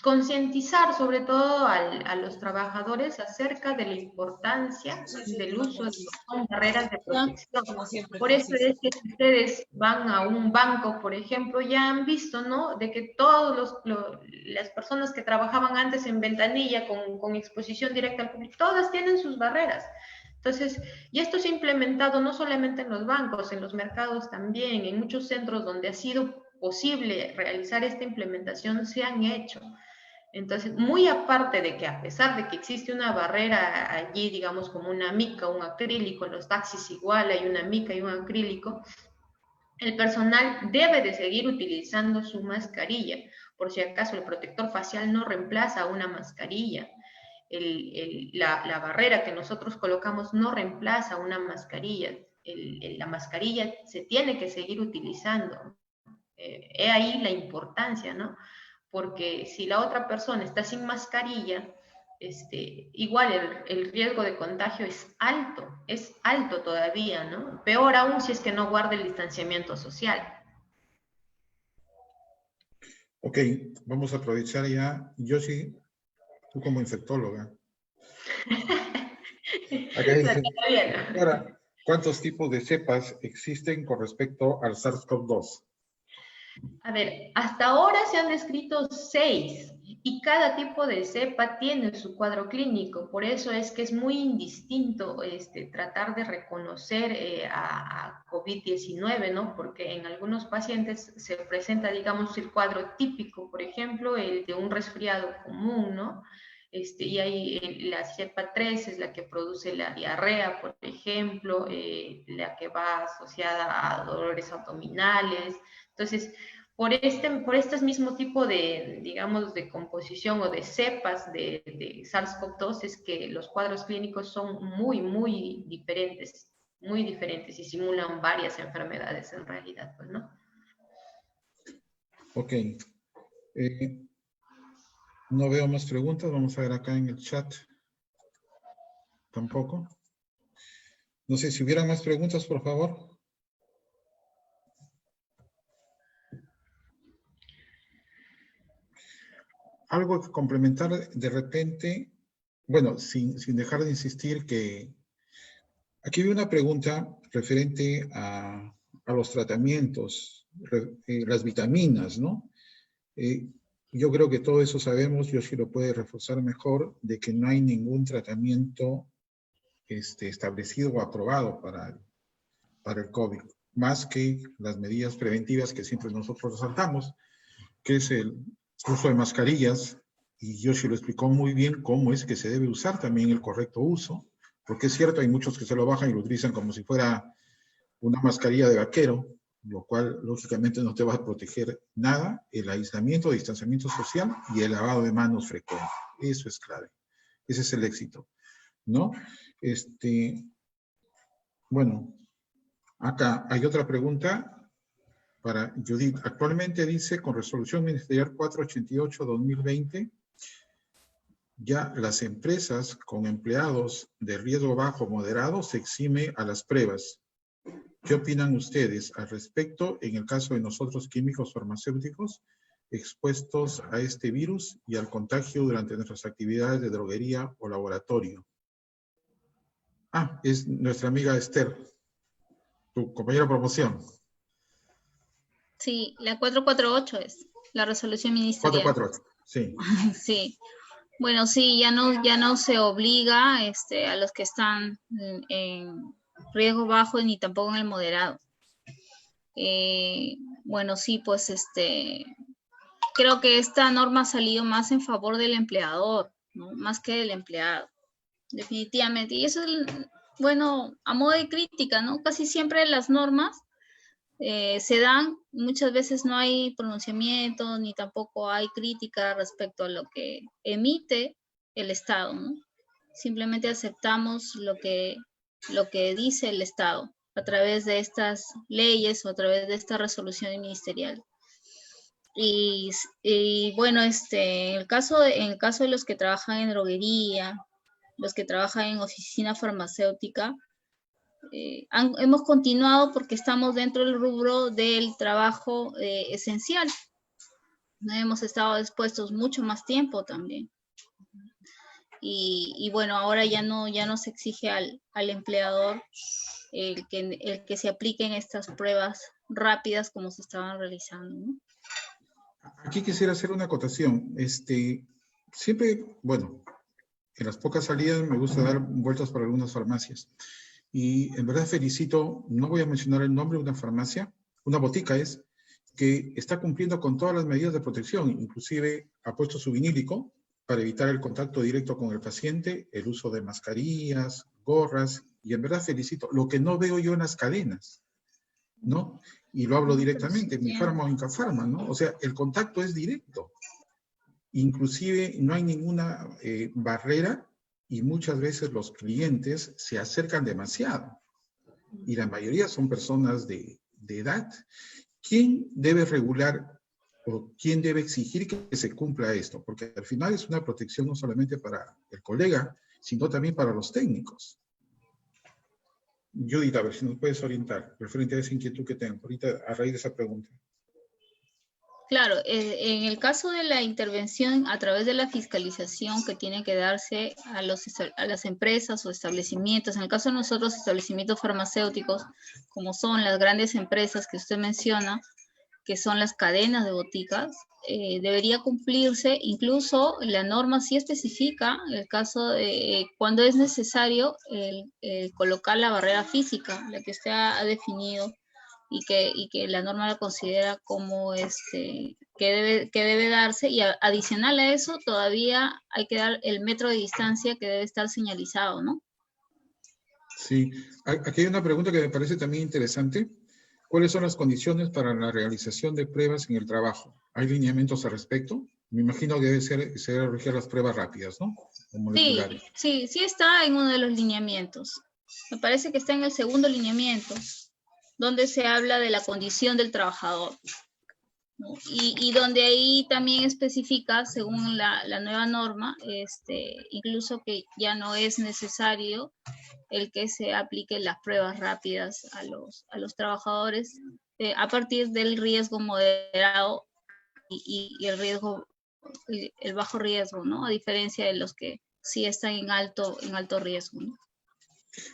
concientizar sobre todo a los trabajadores acerca de la importancia del uso de barreras de protección. Por eso es que si ustedes van a un banco, por ejemplo, ya han visto, ¿no? De que todas las personas que trabajaban antes en ventanilla con exposición directa al público, todas tienen sus barreras. Entonces, y esto se ha implementado no solamente en los bancos, en los mercados también, en muchos centros donde ha sido posible realizar esta implementación, se han hecho. Entonces, muy aparte de que a pesar de que existe una barrera allí, digamos como una mica, un acrílico, en los taxis igual hay una mica y un acrílico, el personal debe de seguir utilizando su mascarilla. Por si acaso, el protector facial no reemplaza una mascarilla. La barrera que nosotros colocamos no reemplaza una mascarilla. La mascarilla se tiene que seguir utilizando. He ahí la importancia, ¿no? Porque si la otra persona está sin mascarilla, igual el riesgo de contagio es alto todavía, ¿no? Peor aún si es que no guarda el distanciamiento social. Ok, vamos a aprovechar ya. Yoshi, tú como infectóloga. Acá dice, Todavía no. ahora, ¿cuántos tipos de cepas existen con respecto al SARS-CoV-2? A ver, hasta ahora se han descrito 6 y cada tipo de cepa tiene su cuadro clínico. Por eso es que es muy indistinto tratar de reconocer a COVID-19, ¿no? Porque en algunos pacientes se presenta, digamos, el cuadro típico, por ejemplo, el de un resfriado común, ¿no? Y ahí la cepa 3 es la que produce la diarrea, por ejemplo, la que va asociada a dolores abdominales. Entonces, por este mismo tipo de, digamos, de composición o de cepas de SARS-CoV-2 es que los cuadros clínicos son muy diferentes y simulan varias enfermedades en realidad, pues, ¿no? Ok. No veo más preguntas. Vamos a ver acá en el chat. Tampoco. No sé si hubiera más preguntas, por favor. Algo que complementar de repente, bueno, sin dejar de insistir que aquí vi una pregunta referente a los tratamientos, las vitaminas, ¿no? Yo creo que todo eso sabemos, Yoshi lo puede reforzar mejor, de que no hay ningún tratamiento establecido o aprobado para el COVID, más que las medidas preventivas que siempre nosotros resaltamos, que es el uso de mascarillas, y Yoshi lo explicó muy bien cómo es que se debe usar también el correcto uso, porque es cierto, hay muchos que se lo bajan y lo utilizan como si fuera una mascarilla de vaquero, lo cual lógicamente no te va a proteger nada, el aislamiento, distanciamiento social y el lavado de manos frecuente. Eso es clave. Ese es el éxito, ¿no? Bueno, acá hay otra pregunta para Judith. Actualmente dice, con resolución ministerial 488-2020, ya las empresas con empleados de riesgo bajo o moderado se exime a las pruebas. ¿Qué opinan ustedes al respecto en el caso de nosotros químicos farmacéuticos expuestos a este virus y al contagio durante nuestras actividades de droguería o laboratorio? Ah, es nuestra amiga Esther, tu compañera de promoción. Sí, la 448 es la resolución ministerial. 448, sí. Sí. Bueno, sí, ya no se obliga a los que están en riesgo bajo ni tampoco en el moderado. Bueno, sí, pues creo que esta norma ha salido más en favor del empleador, ¿no? Más que del empleado, definitivamente. Y eso es, bueno, a modo de crítica, ¿no? Casi siempre las normas se dan, muchas veces no hay pronunciamiento ni tampoco hay crítica respecto a lo que emite el Estado, ¿no? Simplemente aceptamos lo que dice el Estado a través de estas leyes o a través de esta resolución ministerial. Y bueno, en el caso de los que trabajan en droguería, los que trabajan en oficina farmacéutica, hemos continuado porque estamos dentro del rubro del trabajo esencial. No hemos estado expuestos mucho más tiempo también. Y bueno, ahora ya no se exige al empleador el que se apliquen estas pruebas rápidas como se estaban realizando, ¿no? Aquí quisiera hacer una acotación. Siempre, bueno, en las pocas salidas me gusta dar vueltas por algunas farmacias. Y en verdad felicito, no voy a mencionar el nombre de una farmacia, una botica es, que está cumpliendo con todas las medidas de protección, inclusive ha puesto su vinílico para evitar el contacto directo con el paciente, el uso de mascarillas, gorras, y en verdad felicito. Lo que no veo yo en las cadenas, ¿no? Y lo hablo directamente, mi farma o Incafarma, ¿no? O sea, el contacto es directo. Inclusive no hay ninguna barrera y muchas veces los clientes se acercan demasiado. Y la mayoría son personas de edad. ¿Quién debe regular o quién debe exigir que se cumpla esto? Porque al final es una protección no solamente para el colega, sino también para los técnicos. Judith, a ver si nos puedes orientar referente a esa inquietud que tengo ahorita a raíz de esa pregunta. Claro, en el caso de la intervención a través de la fiscalización que tiene que darse a las empresas o establecimientos, en el caso de nosotros, establecimientos farmacéuticos, como son las grandes empresas que usted menciona, que son las cadenas de boticas, debería cumplirse, incluso la norma sí especifica el caso de cuando es necesario colocar la barrera física, la que usted ha definido, y que la norma la considera como que debe darse, y adicional a eso todavía hay que dar el metro de distancia que debe estar señalizado, ¿no? Sí, aquí hay una pregunta que me parece también interesante. ¿Cuáles son las condiciones para la realización de pruebas en el trabajo? ¿Hay lineamientos al respecto? Me imagino que debe ser regir las pruebas rápidas, ¿no? O moleculares. Sí está en uno de los lineamientos. Me parece que está en el segundo lineamiento, donde se habla de la condición del trabajador, ¿no? Y donde ahí también especifica, según la nueva norma, incluso que ya no es necesario el que se aplique las pruebas rápidas a los trabajadores a partir del riesgo moderado y el bajo riesgo, ¿no? A diferencia de los que sí están en alto riesgo, ¿no?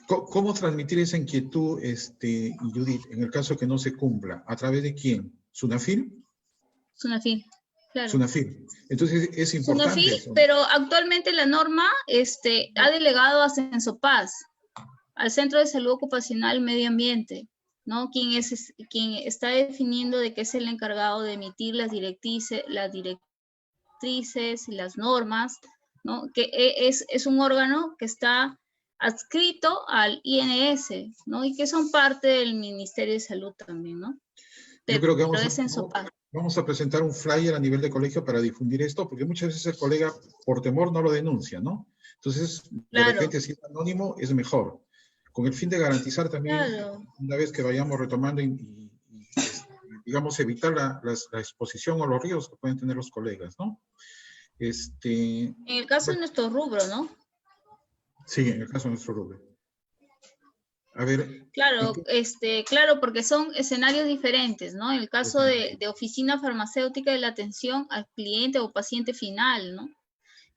¿Cómo transmitir esa inquietud, Judith, en el caso que no se cumpla? ¿A través de quién? ¿SUNAFIL? SUNAFIL, claro. SUNAFIL. Entonces es importante SUNAFIL, eso. pero actualmente la norma ha delegado a Censopaz, al Centro de Salud Ocupacional y Medio Ambiente, ¿no? Quien está definiendo de que es el encargado de emitir las directrices y las normas, ¿no? Que es un órgano que está adscrito al INS, ¿no? Y que son parte del Ministerio de Salud también, ¿no? Yo creo que vamos a presentar un flyer a nivel de colegio para difundir esto, porque muchas veces el colega, por temor, no lo denuncia, ¿no? Entonces, de repente, si es anónimo, es mejor. Con el fin de garantizar también, una vez que vayamos retomando y digamos, evitar la exposición o los riesgos que pueden tener los colegas, ¿no? En el caso de nuestro rubro, ¿no? Sí, en el caso de nuestro rubro. A ver. Claro, claro, porque son escenarios diferentes, ¿no? En el caso de oficina farmacéutica, de la atención al cliente o paciente final, ¿no?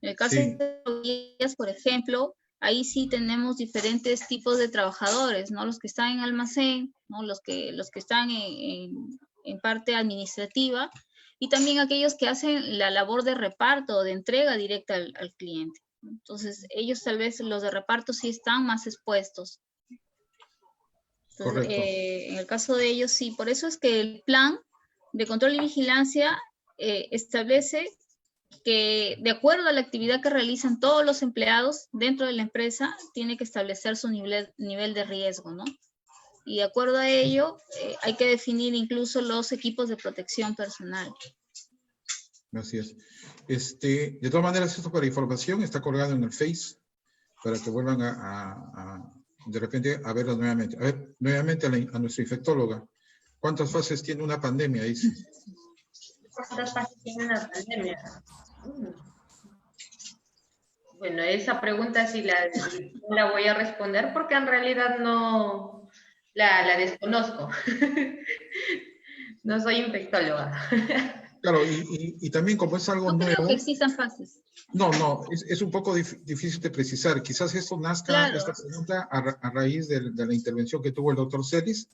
En el caso de droguerías, por ejemplo, ahí sí tenemos diferentes tipos de trabajadores, ¿no? Los que están en almacén, ¿no? Los que están en parte administrativa, y también aquellos que hacen la labor de reparto o de entrega directa al cliente. Entonces, ellos tal vez, los de reparto, sí están más expuestos. Entonces, en el caso de ellos, sí. Por eso es que el plan de control y vigilancia establece que, de acuerdo a la actividad que realizan todos los empleados dentro de la empresa, tiene que establecer su nivel de riesgo, ¿no? Y de acuerdo a ello, hay que definir incluso los equipos de protección personal. Así es. De todas maneras, esto para información está colgado en el Face, para que vuelvan de repente a verlo nuevamente. A ver, nuevamente a nuestra infectóloga. ¿Cuántas fases tiene una pandemia? Dice. ¿Cuántas fases tiene una pandemia? Bueno, esa pregunta sí la voy a responder porque en realidad no la desconozco. No soy infectóloga. Claro, y también como es algo nuevo... No creo que existan fases. No, es un poco difícil de precisar. Quizás esto nazca, esta pregunta, a raíz de la intervención que tuvo el doctor Celis,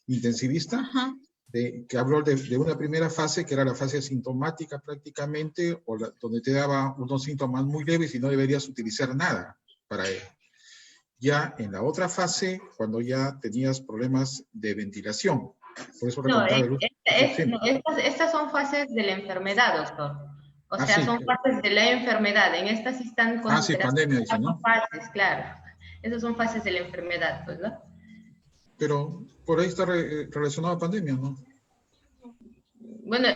intensivista, que habló de una primera fase, que era la fase asintomática prácticamente, donde te daba unos síntomas muy leves y no deberías utilizar nada para él. Ya en la otra fase, cuando ya tenías problemas de ventilación. Por eso estas son fases de la enfermedad, doctor. O sea, son fases de la enfermedad. En estas están pandemia, dice, ¿no? Fases, claro. Esas son fases de la enfermedad, pues, ¿no? Pero por ahí está relacionado a pandemia, ¿no? Bueno,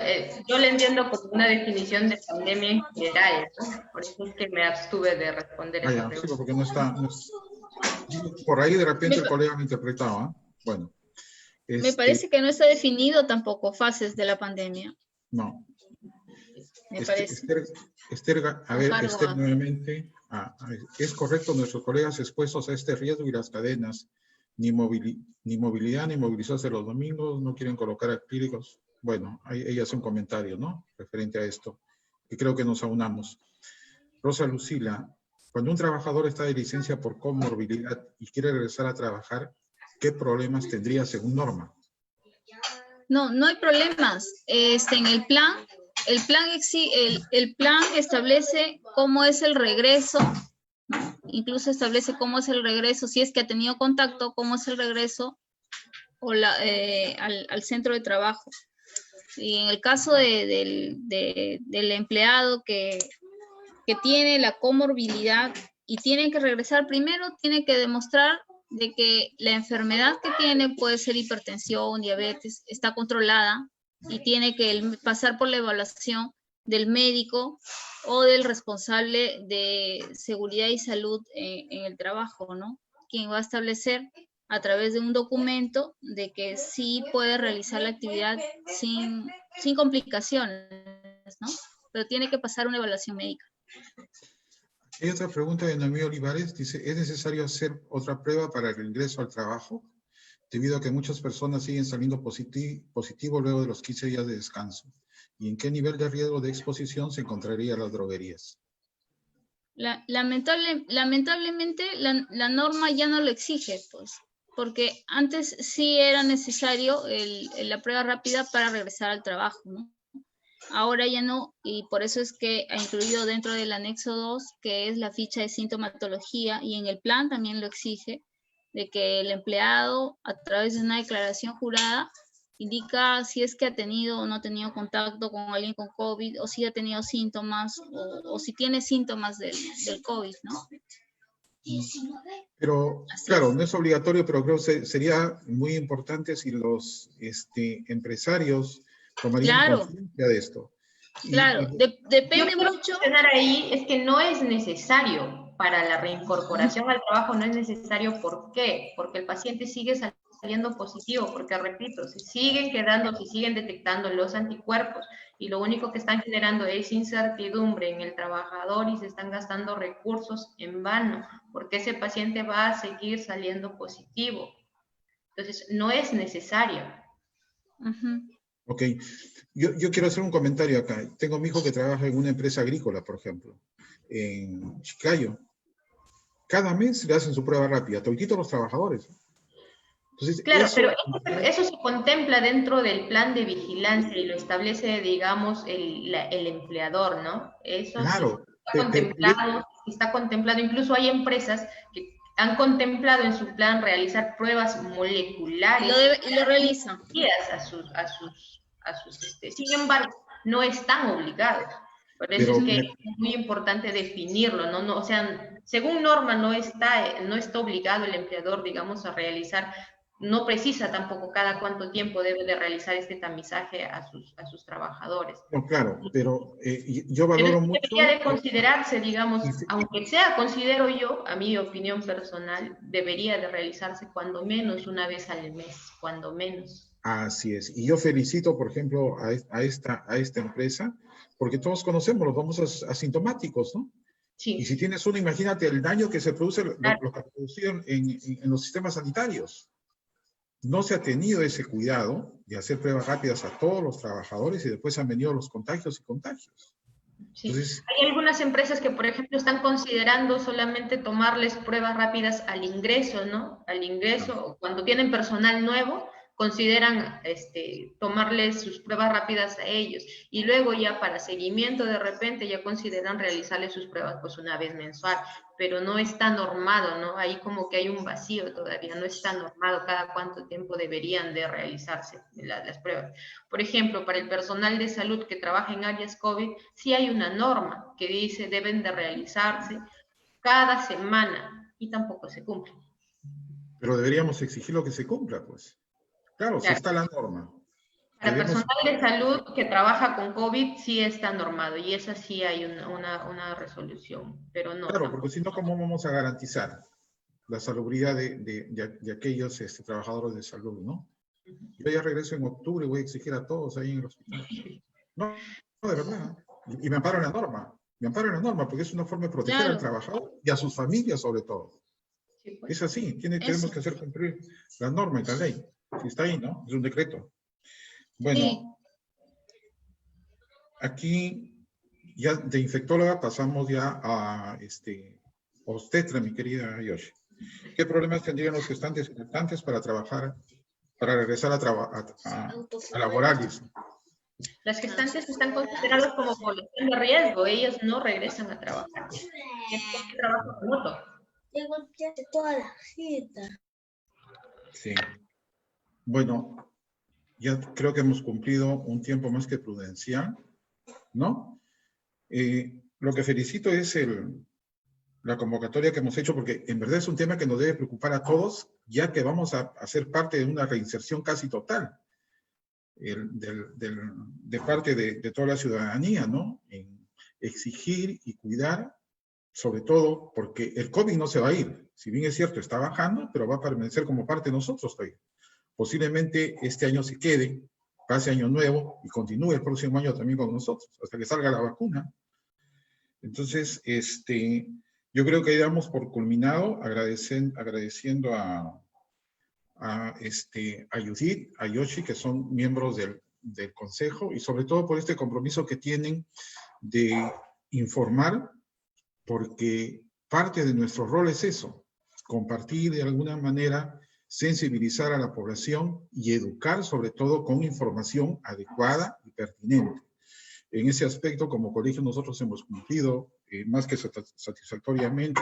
yo le entiendo como una definición de pandemia en general, ¿no? Por eso es que me abstuve de responder esa pregunta. Sí, porque no está... por ahí de repente el colega me interpretaba. Bueno. Me parece que no está definido tampoco fases de la pandemia. No. Me parece. Esther, nuevamente. Es correcto, nuestros colegas expuestos a este riesgo y las cadenas, ni movilidad, ni movilizarse los domingos, no quieren colocar acrílicos. bueno, ella hace un comentario, ¿no? Referente a esto, y creo que nos aunamos. Rosa Lucila, cuando un trabajador está de licencia por comorbilidad y quiere regresar a trabajar, ¿qué problemas tendría según norma? No, no hay problemas. En el plan establece cómo es el regreso, incluso establece cómo es el regreso, si es que ha tenido contacto, cómo es el regreso al centro de trabajo. Y en el caso del empleado que tiene la comorbilidad y tiene que regresar, primero tiene que demostrar de que la enfermedad que tiene puede ser hipertensión, diabetes, está controlada y tiene que pasar por la evaluación del médico o del responsable de seguridad y salud en el trabajo, ¿no? Quien va a establecer a través de un documento de que sí puede realizar la actividad sin complicaciones, ¿no? Pero tiene que pasar una evaluación médica. Hay otra pregunta de Noemí Olivares, dice, ¿es necesario hacer otra prueba para el ingreso al trabajo? Debido a que muchas personas siguen saliendo positivo luego de los 15 días de descanso. ¿Y en qué nivel de riesgo de exposición se encontrarían las droguerías? Lamentablemente la norma ya no lo exige, pues, porque antes sí era necesario la prueba rápida para regresar al trabajo, ¿no? Ahora ya no, y por eso es que ha incluido dentro del anexo 2, que es la ficha de sintomatología, y en el plan también lo exige, de que el empleado, a través de una declaración jurada, indica si es que ha tenido o no ha tenido contacto con alguien con COVID, o si ha tenido síntomas, o si tiene síntomas del COVID, ¿no? Pero, claro, no es obligatorio, pero creo que sería muy importante si los empresarios tomarían conciencia de esto. Claro, depende mucho. Ahí es que no es necesario para la reincorporación al trabajo, no es necesario. ¿Por qué? Porque el paciente sigue saliendo positivo, porque repito, se siguen detectando los anticuerpos y lo único que están generando es incertidumbre en el trabajador y se están gastando recursos en vano, porque ese paciente va a seguir saliendo positivo. Entonces, no es necesario. Ok, yo quiero hacer un comentario acá. Tengo a mi hijo que trabaja en una empresa agrícola, por ejemplo, en Chiclayo. Cada mes le hacen su prueba rápida, todititos los trabajadores. Entonces, claro, pero eso se contempla dentro del plan de vigilancia y lo establece, digamos, el empleador, ¿no? Eso claro, sí está contemplado. Incluso hay empresas que han contemplado en su plan realizar pruebas moleculares. Y lo realizan. Sin embargo, no están obligados. Por eso es que es muy importante definirlo, ¿no? O sea, según norma no está obligado el empleador, digamos, a realizar, no precisa tampoco cada cuánto tiempo debe de realizar este tamizaje a sus trabajadores. No, claro, pero yo valoro mucho... Debería de considerarse, digamos, aunque sea, considero yo, a mi opinión personal, debería de realizarse cuando menos una vez al mes, cuando menos. Así es, y yo felicito, por ejemplo, a esta empresa, porque todos conocemos los famosos asintomáticos, ¿no? Sí. Y si tienes uno, imagínate el daño que se produce, claro, lo que producido en los sistemas sanitarios. No se ha tenido ese cuidado de hacer pruebas rápidas a todos los trabajadores y después han venido los contagios y contagios. Sí. Entonces, hay algunas empresas que, por ejemplo, están considerando solamente tomarles pruebas rápidas al ingreso, ¿no? Al ingreso, claro. Cuando tienen personal nuevo, consideran tomarles sus pruebas rápidas a ellos. Y luego ya para seguimiento, de repente, ya consideran realizarles sus pruebas pues una vez mensual. Pero no está normado, ¿no? Ahí como que hay un vacío todavía, no está normado cada cuánto tiempo deberían de realizarse las pruebas. Por ejemplo, para el personal de salud que trabaja en áreas COVID, sí hay una norma que dice deben de realizarse cada semana y tampoco se cumple. Pero deberíamos exigir lo que se cumpla, pues. Claro, si está la norma. Para personal de salud que trabaja con COVID sí está normado y esa sí hay una resolución, pero no. Claro, porque si no, ¿cómo vamos a garantizar la salubridad de aquellos trabajadores de salud, no? Yo ya regreso en octubre y voy a exigir a todos ahí en el hospital. No, de verdad. Y me amparo en la norma. Me amparo en la norma porque es una forma de proteger al trabajador y a sus familias sobre todo. Sí, pues. Es así, tenemos que hacer cumplir la norma y la ley. Si está ahí, ¿no? Es un decreto. Bueno, aquí ya de infectóloga pasamos ya a obstetra, mi querida Yoshi. ¿Qué problemas tendrían los gestantes y lactantes para trabajar, para regresar a laborar? Las gestantes están consideradas como población de riesgo, ellos no regresan a trabajar. Es trabajo remoto. Sí. Bueno, ya creo que hemos cumplido un tiempo más que prudencial, ¿no? Lo que felicito es la convocatoria que hemos hecho, porque en verdad es un tema que nos debe preocupar a todos, ya que vamos a ser parte de una reinserción casi total de parte de toda la ciudadanía, ¿no? En exigir y cuidar, sobre todo porque el COVID no se va a ir. Si bien es cierto, está bajando, pero va a permanecer como parte de nosotros todavía. Posiblemente este año se quede, pase año nuevo y continúe el próximo año también con nosotros, hasta que salga la vacuna. Entonces, yo creo que damos por culminado, agradeciendo a Judith, a Yoshi, que son miembros del Consejo, y sobre todo por este compromiso que tienen de informar, porque parte de nuestro rol es eso, compartir de alguna manera, sensibilizar a la población y educar sobre todo con información adecuada y pertinente. En ese aspecto, como colegio, nosotros hemos cumplido más que satisfactoriamente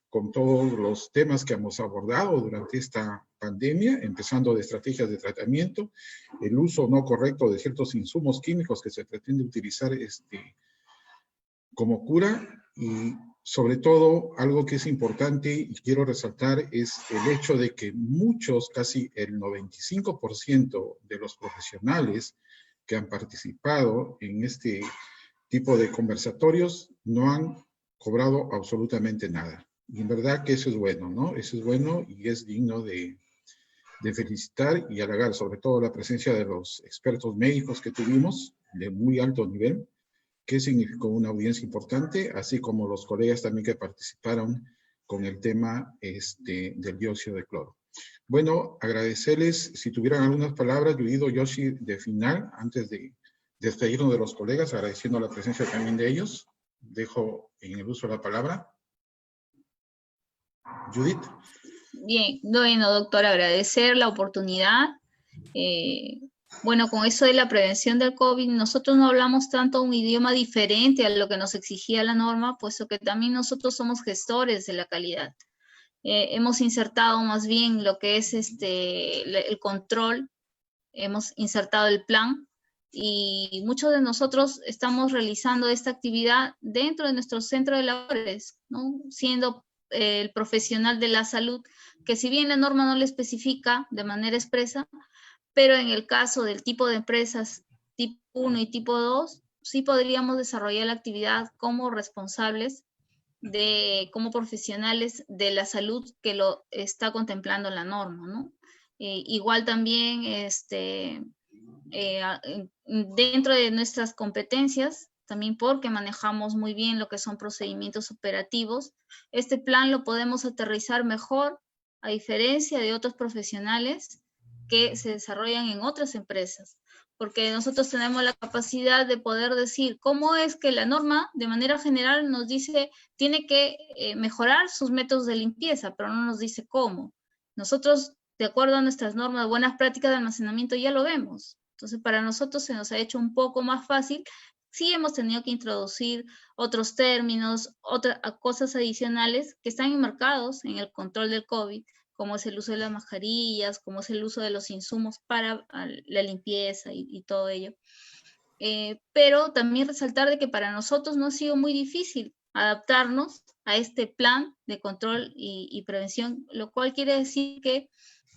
con todos los temas que hemos abordado durante esta pandemia, empezando de estrategias de tratamiento, el uso no correcto de ciertos insumos químicos que se pretende utilizar como cura, y sobre todo algo que es importante y quiero resaltar es el hecho de que muchos, casi el 95% de los profesionales que han participado en este tipo de conversatorios no han cobrado absolutamente nada. Y en verdad que eso es bueno, ¿no? Eso es bueno y es digno de felicitar y halagar, sobre todo la presencia de los expertos médicos que tuvimos, de muy alto nivel, que significó una audiencia importante, así como los colegas también que participaron con el tema del dióxido de cloro. Bueno, agradecerles, si tuvieran algunas palabras, Judith o Yoshi, de final, antes de despedirnos de los colegas, agradeciendo la presencia también de ellos. Dejo en el uso la palabra. Judith. Bien, bueno, doctor, agradecer la oportunidad. Bueno, con eso de la prevención del COVID, nosotros no hablamos tanto un idioma diferente a lo que nos exigía la norma, puesto que también nosotros somos gestores de la calidad. Hemos insertado más bien lo que es el control, hemos insertado el plan, y muchos de nosotros estamos realizando esta actividad dentro de nuestro centro de labores, ¿no? Siendo el profesional de la salud, que si bien la norma no le especifica de manera expresa, pero en el caso del tipo de empresas tipo 1 y tipo 2, sí podríamos desarrollar la actividad como responsables, como profesionales de la salud que lo está contemplando la norma, ¿no? Igual también dentro de nuestras competencias, también porque manejamos muy bien lo que son procedimientos operativos, este plan lo podemos aterrizar mejor, a diferencia de otros profesionales que se desarrollan en otras empresas, porque nosotros tenemos la capacidad de poder decir cómo es que la norma de manera general nos dice tiene que mejorar sus métodos de limpieza, pero no nos dice cómo. Nosotros, de acuerdo a nuestras normas, buenas prácticas de almacenamiento, ya lo vemos. Entonces, para nosotros se nos ha hecho un poco más fácil. Sí hemos tenido que introducir otros términos, otras cosas adicionales que están enmarcados en el control del COVID, como es el uso de las mascarillas, como es el uso de los insumos para la limpieza y todo ello. Pero también resaltar de que para nosotros no ha sido muy difícil adaptarnos a este plan de control y prevención, lo cual quiere decir que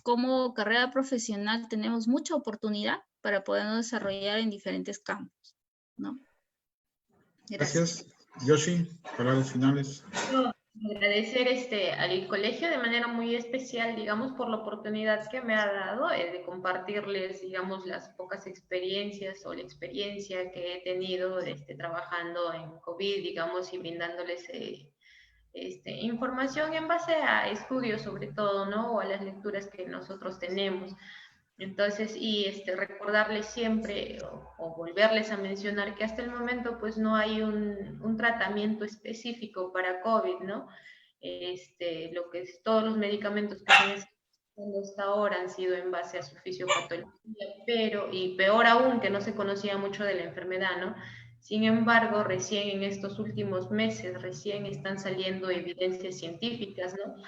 como carrera profesional tenemos mucha oportunidad para podernos desarrollar en diferentes campos, ¿no? Gracias. Yoshi, palabras finales. Agradecer al colegio de manera muy especial, digamos, por la oportunidad que me ha dado de compartirles, digamos, las pocas experiencias o la experiencia que he tenido trabajando en COVID, digamos, y brindándoles información en base a estudios sobre todo, ¿no? O a las lecturas que nosotros tenemos. Entonces, recordarles siempre o volverles a mencionar que hasta el momento pues no hay un tratamiento específico para COVID, ¿no? Lo que es, todos los medicamentos que se están usando hasta ahora han sido en base a su fisiopatología, pero, y peor aún, que no se conocía mucho de la enfermedad, ¿no? Sin embargo, recién en estos últimos meses, recién están saliendo evidencias científicas, ¿no?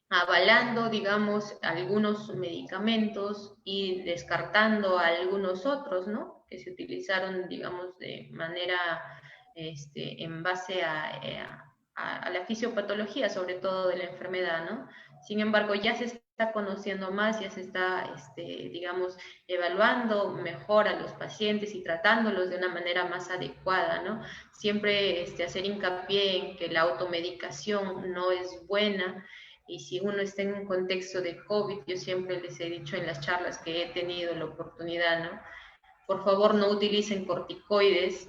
Avalando, digamos, algunos medicamentos y descartando a algunos otros, ¿no? Que se utilizaron, digamos, de manera, en base a la fisiopatología, sobre todo de la enfermedad, ¿no? Sin embargo, ya se está conociendo más, ya se está, digamos, evaluando mejor a los pacientes y tratándolos de una manera más adecuada, ¿no? Siempre hacer hincapié en que la automedicación no es buena, y si uno está en un contexto de COVID, yo siempre les he dicho en las charlas que he tenido la oportunidad, ¿no? Por favor, no utilicen corticoides,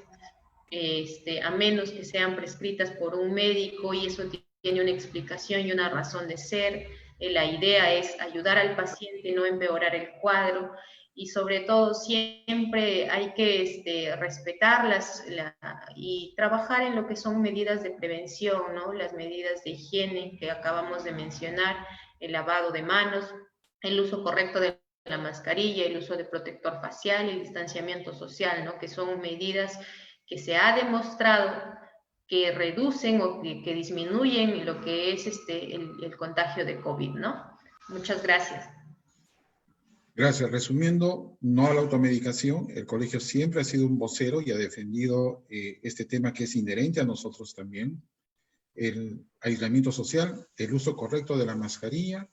a menos que sean prescritas por un médico y eso tiene una explicación y una razón de ser. La idea es ayudar al paciente, no empeorar el cuadro. Y sobre todo siempre hay que respetarlas y trabajar en lo que son medidas de prevención, ¿no? Las medidas de higiene que acabamos de mencionar, el lavado de manos, el uso correcto de la mascarilla, el uso de protector facial, el distanciamiento social, ¿no? Que son medidas que se ha demostrado que reducen o que disminuyen lo que es el contagio de COVID, ¿no? Muchas gracias. Gracias. Resumiendo, no a la automedicación. El colegio siempre ha sido un vocero y ha defendido este tema que es inherente a nosotros también. El aislamiento social, el uso correcto de la mascarilla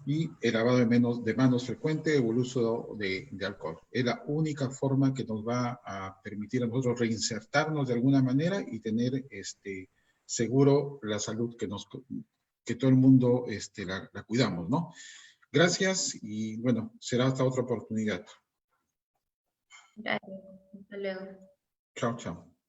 y el lavado de manos frecuente o el uso de alcohol. Es la única forma que nos va a permitir a nosotros reinsertarnos de alguna manera y tener seguro la salud que todo el mundo la cuidamos, ¿no? Gracias y bueno, será hasta otra oportunidad. Gracias. Hasta luego. Chao, chao.